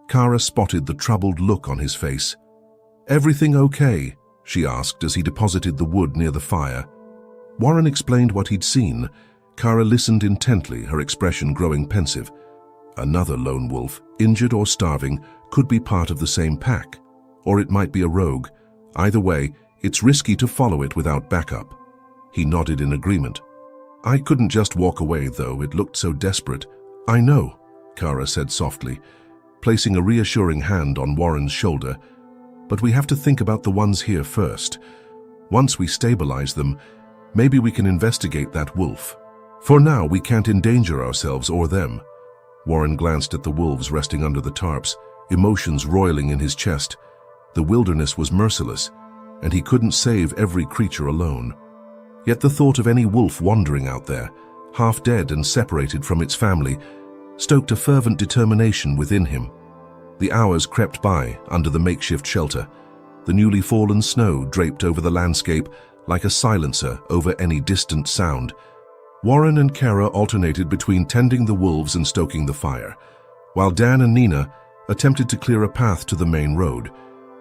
Kara spotted the troubled look on his face. "Everything okay?" she asked as he deposited the wood near the fire. Warren explained what he'd seen. Kara listened intently, her expression growing pensive. Another lone wolf, injured or starving, could be part of the same pack, or it might be a rogue. Either way, it's risky to follow it without backup. He nodded in agreement. "I couldn't just walk away, though. It looked so desperate." "I know," Kara said softly, placing a reassuring hand on Warren's shoulder. "But we have to think about the ones here first. Once we stabilize them, maybe we can investigate that wolf. For now, we can't endanger ourselves or them." Warren glanced at the wolves resting under the tarps, emotions roiling in his chest. The wilderness was merciless, and he couldn't save every creature alone. Yet the thought of any wolf wandering out there, half dead and separated from its family, stoked a fervent determination within him. The hours crept by under the makeshift shelter. The newly fallen snow draped over the landscape like a silencer over any distant sound. Warren and Kara alternated between tending the wolves and stoking the fire, while Dan and Nina attempted to clear a path to the main road.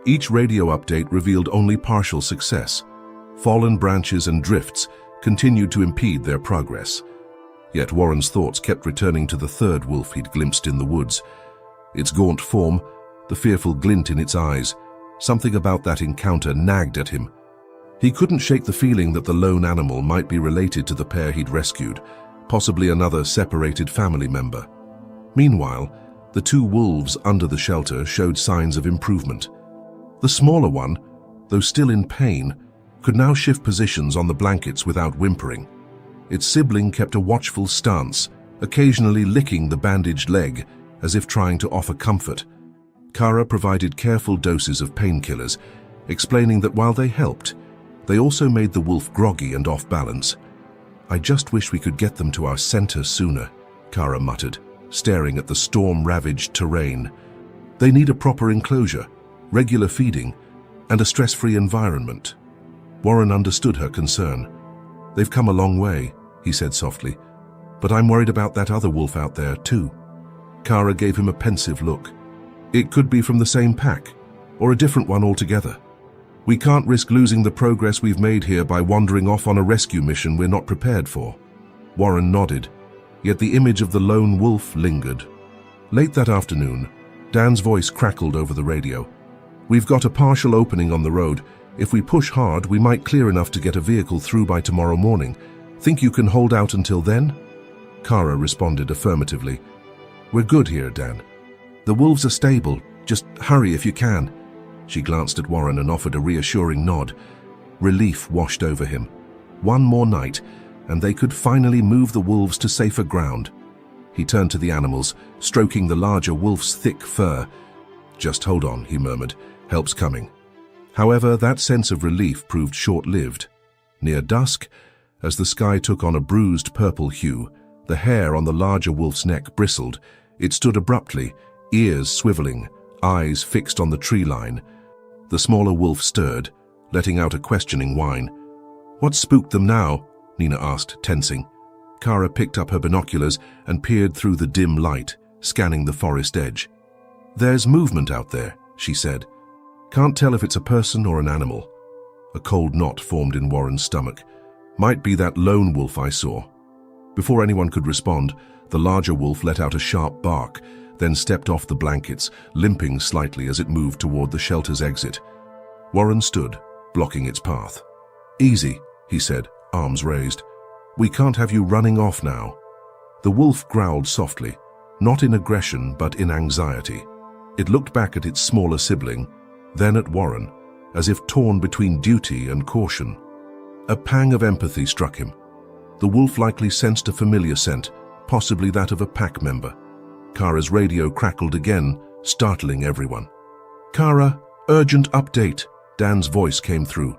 Each radio update revealed only partial success. Fallen branches and drifts continued to impede their progress. Yet Warren's thoughts kept returning to the third wolf he'd glimpsed in the woods. Its gaunt form, the fearful glint in its eyes, something about that encounter nagged at him. He couldn't shake the feeling that the lone animal might be related to the pair he'd rescued, possibly another separated family member. Meanwhile, the two wolves under the shelter showed signs of improvement. The smaller one, though still in pain, could now shift positions on the blankets without whimpering. Its sibling kept a watchful stance, occasionally licking the bandaged leg as if trying to offer comfort. Kara provided careful doses of painkillers, explaining that while they helped, they also made the wolf groggy and off balance. "I just wish we could get them to our center sooner," Kara muttered, staring at the storm-ravaged terrain. "They need a proper enclosure, regular feeding, and a stress-free environment." Warren understood her concern. "They've come a long way," he said softly, "but I'm worried about that other wolf out there, too." Kara gave him a pensive look. "It could be from the same pack, or a different one altogether. We can't risk losing the progress we've made here by wandering off on a rescue mission we're not prepared for." Warren nodded, yet the image of the lone wolf lingered. Late that afternoon, Dan's voice crackled over the radio. "We've got a partial opening on the road. If we push hard, we might clear enough to get a vehicle through by tomorrow morning. Think you can hold out until then?" Kara responded affirmatively. "We're good here, Dan. The wolves are stable. Just hurry if you can." She glanced at Warren and offered a reassuring nod. Relief washed over him. One more night, and they could finally move the wolves to safer ground. He turned to the animals, stroking the larger wolf's thick fur. "Just hold on," he murmured. "Help's coming." However, that sense of relief proved short-lived. Near dusk, as the sky took on a bruised purple hue, the hair on the larger wolf's neck bristled. It stood abruptly, ears swiveling, eyes fixed on the tree line. The smaller wolf stirred, letting out a questioning whine. "What spooked them now?" Nina asked, tensing. Kara picked up her binoculars and peered through the dim light, scanning the forest edge. "There's movement out there," she said. "Can't tell if it's a person or an animal." A cold knot formed in Warren's stomach. "Might be that lone wolf I saw." Before anyone could respond, the larger wolf let out a sharp bark, then stepped off the blankets, limping slightly as it moved toward the shelter's exit. Warren stood, blocking its path. "Easy," he said, arms raised. "We can't have you running off now." The wolf growled softly, not in aggression but in anxiety. It looked back at its smaller sibling, then at Warren, as if torn between duty and caution. A pang of empathy struck him. The wolf likely sensed a familiar scent, possibly that of a pack member. Kara's radio crackled again, startling everyone. "Kara, urgent update," Dan's voice came through.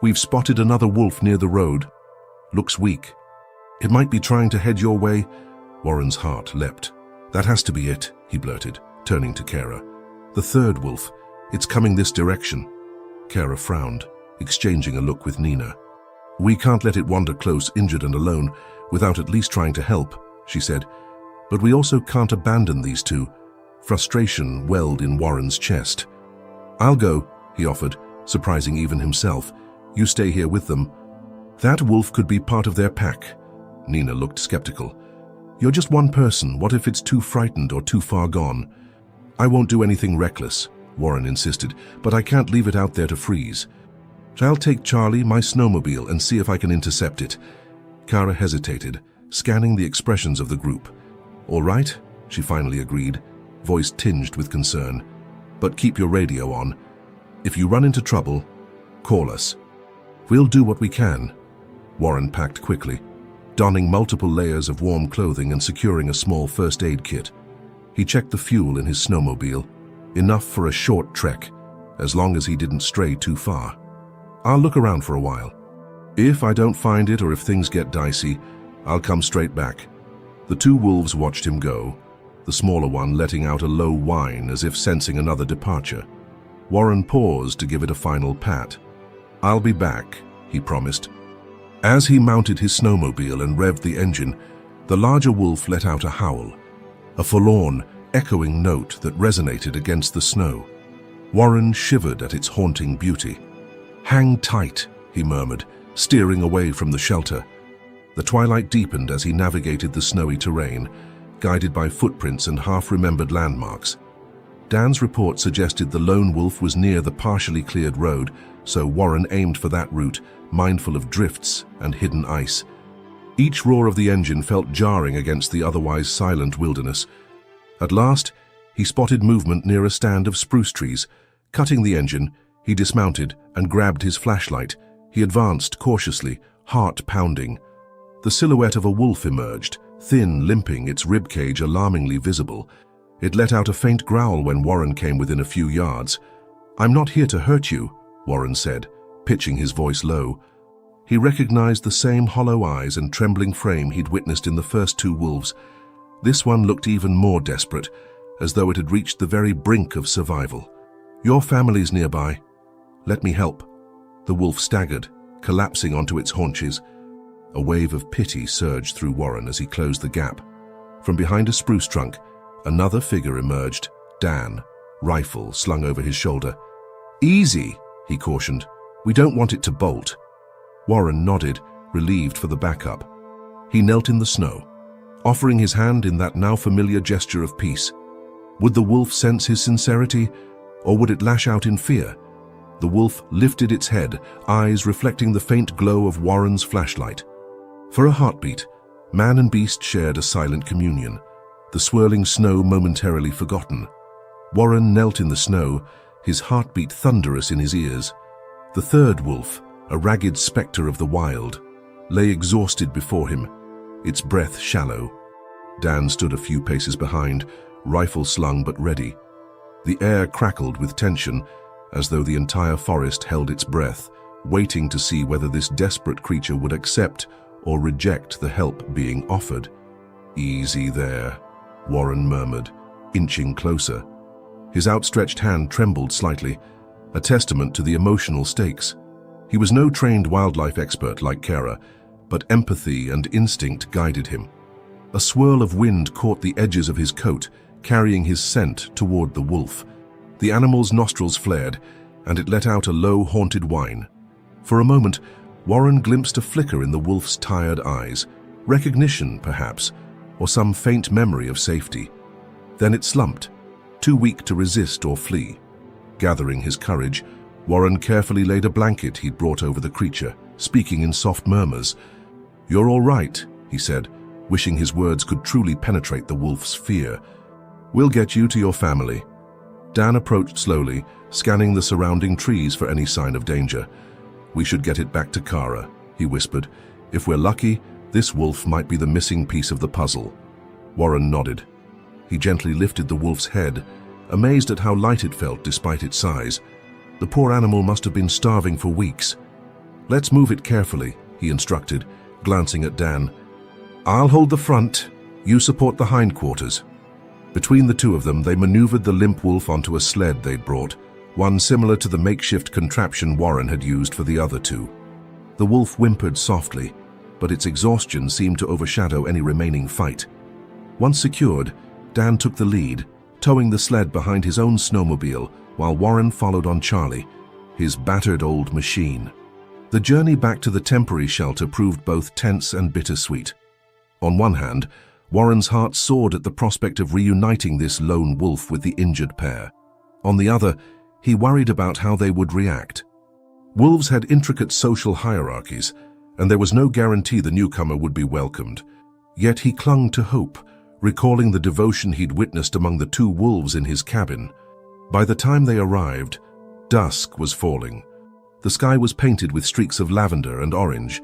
"We've spotted another wolf near the road. Looks weak. It might be trying to head your way." Warren's heart leapt. "That has to be it," he blurted, turning to Kara. "The third wolf. It's coming this direction." Kara frowned, exchanging a look with Nina. "We can't let it wander close, injured and alone, without at least trying to help," she said. "But we also can't abandon these two." Frustration welled in Warren's chest. "I'll go," he offered, surprising even himself. "You stay here with them." "That wolf could be part of their pack." Nina looked skeptical. "You're just one person. What if it's too frightened or too far gone?" "I won't do anything reckless," Warren insisted, "but I can't leave it out there to freeze. I'll take Charlie, my snowmobile, and see if I can intercept it." Kara hesitated, scanning the expressions of the group. "All right," she finally agreed, voice tinged with concern. "But keep your radio on. If you run into trouble, call us." "We'll do what we can." Warren packed quickly, donning multiple layers of warm clothing and securing a small first aid kit. He checked the fuel in his snowmobile, enough for a short trek, as long as he didn't stray too far. "I'll look around for a while. If I don't find it or if things get dicey, I'll come straight back." The two wolves watched him go, the smaller one letting out a low whine as if sensing another departure. Warren paused to give it a final pat. "I'll be back," he promised. As he mounted his snowmobile and revved the engine, the larger wolf let out a howl, a forlorn, echoing note that resonated against the snow. Warren shivered at its haunting beauty. "Hang tight," he murmured, steering away from the shelter. The twilight deepened as he navigated the snowy terrain, guided by footprints and half-remembered landmarks. Dan's report suggested the lone wolf was near the partially cleared road, so Warren aimed for that route, mindful of drifts and hidden ice. Each roar of the engine felt jarring against the otherwise silent wilderness. At last, he spotted movement near a stand of spruce trees. Cutting the engine, he dismounted and grabbed his flashlight. He advanced cautiously, heart pounding. The silhouette of a wolf emerged, thin, limping, its ribcage alarmingly visible. It let out a faint growl when Warren came within a few yards. "I'm not here to hurt you," Warren said, pitching his voice low. He recognized the same hollow eyes and trembling frame he'd witnessed in the first two wolves. This one looked even more desperate, as though it had reached the very brink of survival. "Your family's nearby. Let me help." The wolf staggered, collapsing onto its haunches. A wave of pity surged through Warren as he closed the gap. From behind a spruce trunk, another figure emerged, Dan, rifle slung over his shoulder. "Easy," he cautioned. "We don't want it to bolt." Warren nodded, relieved for the backup. He knelt in the snow, offering his hand in that now familiar gesture of peace. Would the wolf sense his sincerity, or would it lash out in fear? The wolf lifted its head, eyes reflecting the faint glow of Warren's flashlight. For a heartbeat, man and beast shared a silent communion, the swirling snow momentarily forgotten. Warren knelt in the snow, his heartbeat thunderous in his ears. The third wolf, a ragged specter of the wild, lay exhausted before him, its breath shallow. Dan stood a few paces behind, rifle slung but ready. The air crackled with tension, as though the entire forest held its breath, waiting to see whether this desperate creature would accept or reject the help being offered. "Easy there," Warren murmured, inching closer. His outstretched hand trembled slightly, a testament to the emotional stakes. He was no trained wildlife expert like Kara, but empathy and instinct guided him. A swirl of wind caught the edges of his coat, carrying his scent toward the wolf. The animal's nostrils flared, and it let out a low, haunted whine. For a moment, Warren glimpsed a flicker in the wolf's tired eyes, recognition, perhaps, or some faint memory of safety. Then it slumped, too weak to resist or flee. Gathering his courage, Warren carefully laid a blanket he'd brought over the creature, speaking in soft murmurs. "You're all right," he said, wishing his words could truly penetrate the wolf's fear. "We'll get you to your family." Dan approached slowly, scanning the surrounding trees for any sign of danger. "We should get it back to Kara," he whispered. "If we're lucky, this wolf might be the missing piece of the puzzle." Warren nodded. He gently lifted the wolf's head, amazed at how light it felt despite its size. The poor animal must have been starving for weeks. "Let's move it carefully," he instructed, glancing at Dan. "I'll hold the front. You support the hindquarters." Between the two of them, they maneuvered the limp wolf onto a sled they'd brought, one similar to the makeshift contraption Warren had used for the other two. The wolf whimpered softly, but its exhaustion seemed to overshadow any remaining fight. Once secured, Dan took the lead, towing the sled behind his own snowmobile, while Warren followed on Charlie, his battered old machine. The journey back to the temporary shelter proved both tense and bittersweet. On one hand, Warren's heart soared at the prospect of reuniting this lone wolf with the injured pair. On the other, he worried about how they would react. Wolves had intricate social hierarchies, and there was no guarantee the newcomer would be welcomed. Yet he clung to hope, recalling the devotion he'd witnessed among the two wolves in his cabin. By the time they arrived, dusk was falling. The sky was painted with streaks of lavender and orange,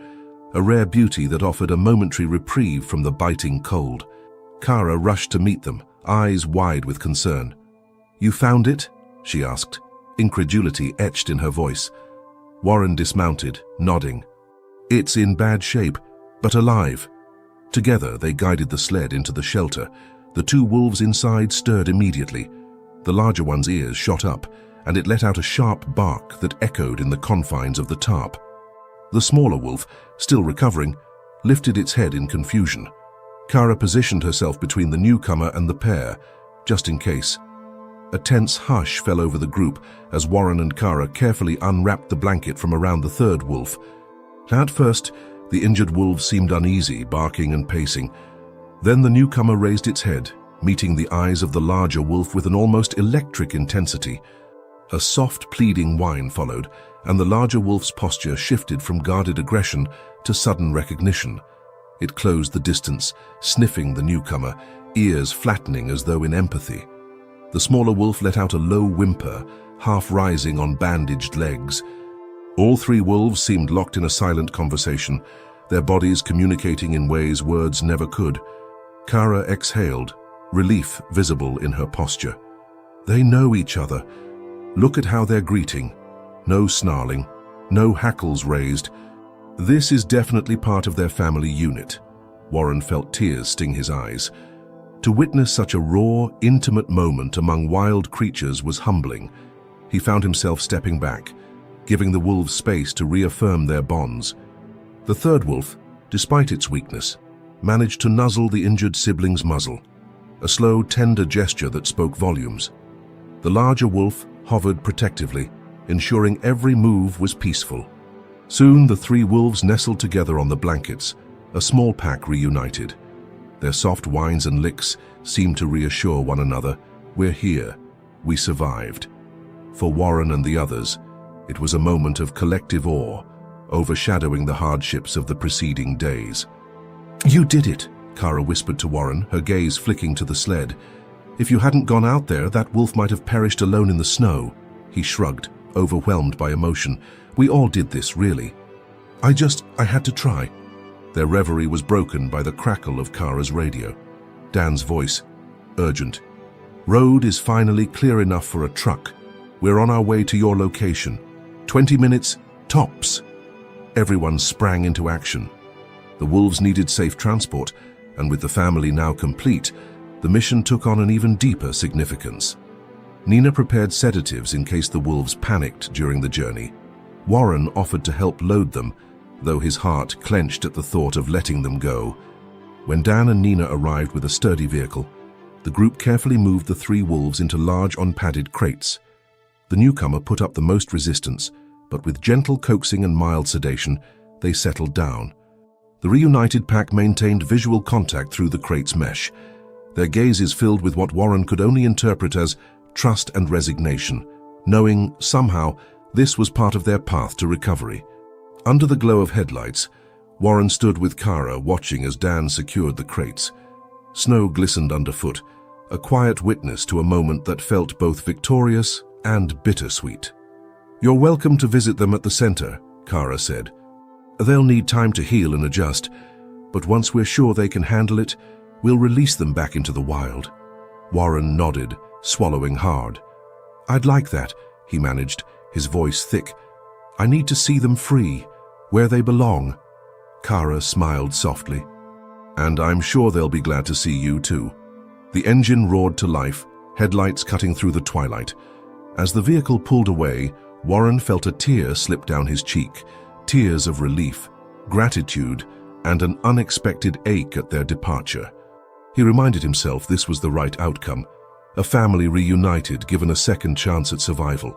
a rare beauty that offered a momentary reprieve from the biting cold. Kara rushed to meet them, eyes wide with concern. "You found it?" she asked, incredulity etched in her voice. Warren dismounted, nodding. "It's in bad shape, but alive." Together, they guided the sled into the shelter. The two wolves inside stirred immediately. The larger one's ears shot up, and it let out a sharp bark that echoed in the confines of the tarp. The smaller wolf, still recovering, lifted its head in confusion. Kara positioned herself between the newcomer and the pair, just in case. A tense hush fell over the group as Warren and Kara carefully unwrapped the blanket from around the third wolf. At first, the injured wolf seemed uneasy, barking and pacing. Then the newcomer raised its head, meeting the eyes of the larger wolf with an almost electric intensity. A soft, pleading whine followed, and the larger wolf's posture shifted from guarded aggression to sudden recognition. It closed the distance, sniffing the newcomer, ears flattening as though in empathy. The smaller wolf let out a low whimper, half rising on bandaged legs. All three wolves seemed locked in a silent conversation, their bodies communicating in ways words never could. Kara exhaled, relief visible in her posture. They know each other. Look at how they're greeting. No snarling, no hackles raised. This is definitely part of their family unit. Warren felt tears sting his eyes. To witness such a raw, intimate moment among wild creatures was humbling. He found himself stepping back, giving the wolves space to reaffirm their bonds. The third wolf, despite its weakness, managed to nuzzle the injured sibling's muzzle, a slow, tender gesture that spoke volumes. The larger wolf hovered protectively, ensuring every move was peaceful. Soon the three wolves nestled together on the blankets, a small pack reunited. Their soft whines and licks seemed to reassure one another. "We're here. We survived." For Warren and the others, it was a moment of collective awe, overshadowing the hardships of the preceding days. "You did it," Kara whispered to Warren, her gaze flicking to the sled. "If you hadn't gone out there, that wolf might have perished alone in the snow." He shrugged, overwhelmed by emotion. "We all did this, really. I had to try." Their reverie was broken by the crackle of Kara's radio. Dan's voice, urgent. "Road is finally clear enough for a truck. We're on our way to your location. 20 minutes, tops." Everyone sprang into action. The wolves needed safe transport, and with the family now complete, the mission took on an even deeper significance. Nina prepared sedatives in case the wolves panicked during the journey. Warren offered to help load them, though his heart clenched at the thought of letting them go. When Dan and Nina arrived with a sturdy vehicle, the group carefully moved the three wolves into large unpadded crates. The newcomer put up the most resistance, but with gentle coaxing and mild sedation, they settled down. The reunited pack maintained visual contact through the crate's mesh, their gazes filled with what Warren could only interpret as trust and resignation, knowing, somehow, this was part of their path to recovery. Under the glow of headlights, Warren stood with Kara watching as Dan secured the crates. Snow glistened underfoot, a quiet witness to a moment that felt both victorious and bittersweet. "You're welcome to visit them at the center," Kara said. "They'll need time to heal and adjust, but once we're sure they can handle it, we'll release them back into the wild." Warren nodded, swallowing hard. "I'd like that," he managed, his voice thick. "I need to see them free, where they belong." Kara smiled softly. "And I'm sure they'll be glad to see you too." The engine roared to life, headlights cutting through the twilight. As the vehicle pulled away, Warren felt a tear slip down his cheek, tears of relief, gratitude, and an unexpected ache at their departure. He reminded himself this was the right outcome, a family reunited, given a second chance at survival.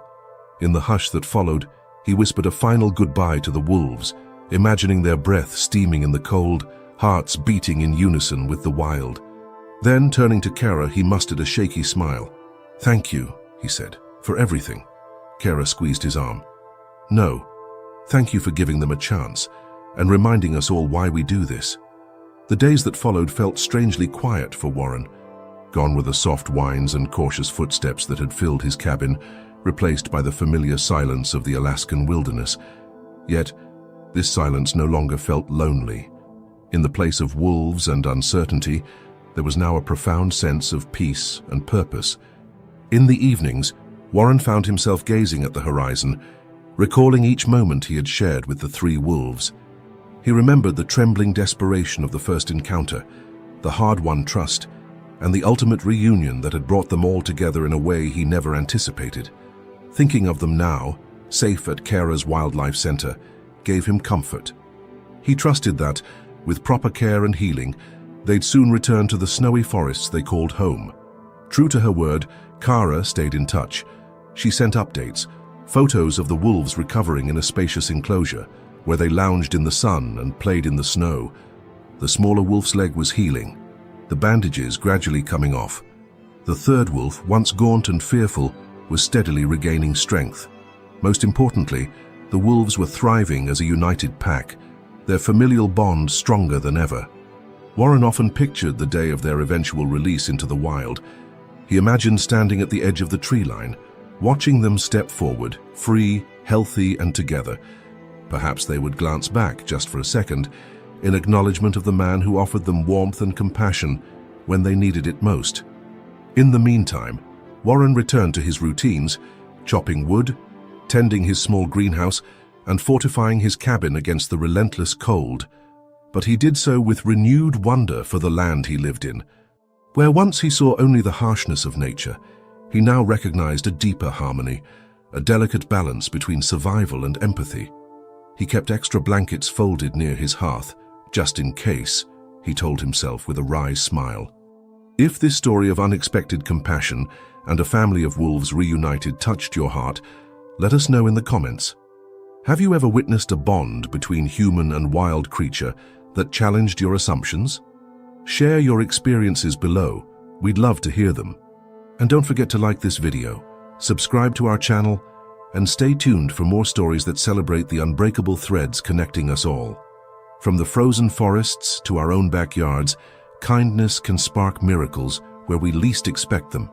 In the hush that followed, he whispered a final goodbye to the wolves, imagining their breath steaming in the cold, hearts beating in unison with the wild. Then, turning to Kara, he mustered a shaky smile. "Thank you," he said, "for everything." Kara squeezed his arm. "No, thank you for giving them a chance and reminding us all why we do this." The days that followed felt strangely quiet for Warren. Gone were the soft whines and cautious footsteps that had filled his cabin, replaced by the familiar silence of the Alaskan wilderness. Yet, this silence no longer felt lonely. In the place of wolves and uncertainty, there was now a profound sense of peace and purpose. In the evenings, Warren found himself gazing at the horizon, recalling each moment he had shared with the three wolves. He remembered the trembling desperation of the first encounter, the hard-won trust, and the ultimate reunion that had brought them all together in a way he never anticipated. Thinking of them now, safe at Kara's Wildlife Center, gave him comfort. He trusted that, with proper care and healing, they'd soon return to the snowy forests they called home. True to her word, Kara stayed in touch. She sent updates, photos of the wolves recovering in a spacious enclosure, where they lounged in the sun and played in the snow. The smaller wolf's leg was healing, the bandages gradually coming off. The third wolf, once gaunt and fearful, was steadily regaining strength. Most importantly, the wolves were thriving as a united pack, their familial bond stronger than ever. Warren often pictured the day of their eventual release into the wild. He imagined standing at the edge of the tree line, watching them step forward, free, healthy, and together. Perhaps they would glance back just for a second, in acknowledgement of the man who offered them warmth and compassion when they needed it most. In the meantime, Warren returned to his routines, chopping wood, tending his small greenhouse, and fortifying his cabin against the relentless cold. But he did so with renewed wonder for the land he lived in. Where once he saw only the harshness of nature, he now recognized a deeper harmony, a delicate balance between survival and empathy. He kept extra blankets folded near his hearth, just in case, he told himself with a wry smile. If this story of unexpected compassion and a family of wolves reunited touched your heart, let us know in the comments. Have you ever witnessed a bond between human and wild creature that challenged your assumptions? Share your experiences below. We'd love to hear them. And don't forget to like this video, subscribe to our channel, and stay tuned for more stories that celebrate the unbreakable threads connecting us all. From the frozen forests to our own backyards, kindness can spark miracles where we least expect them.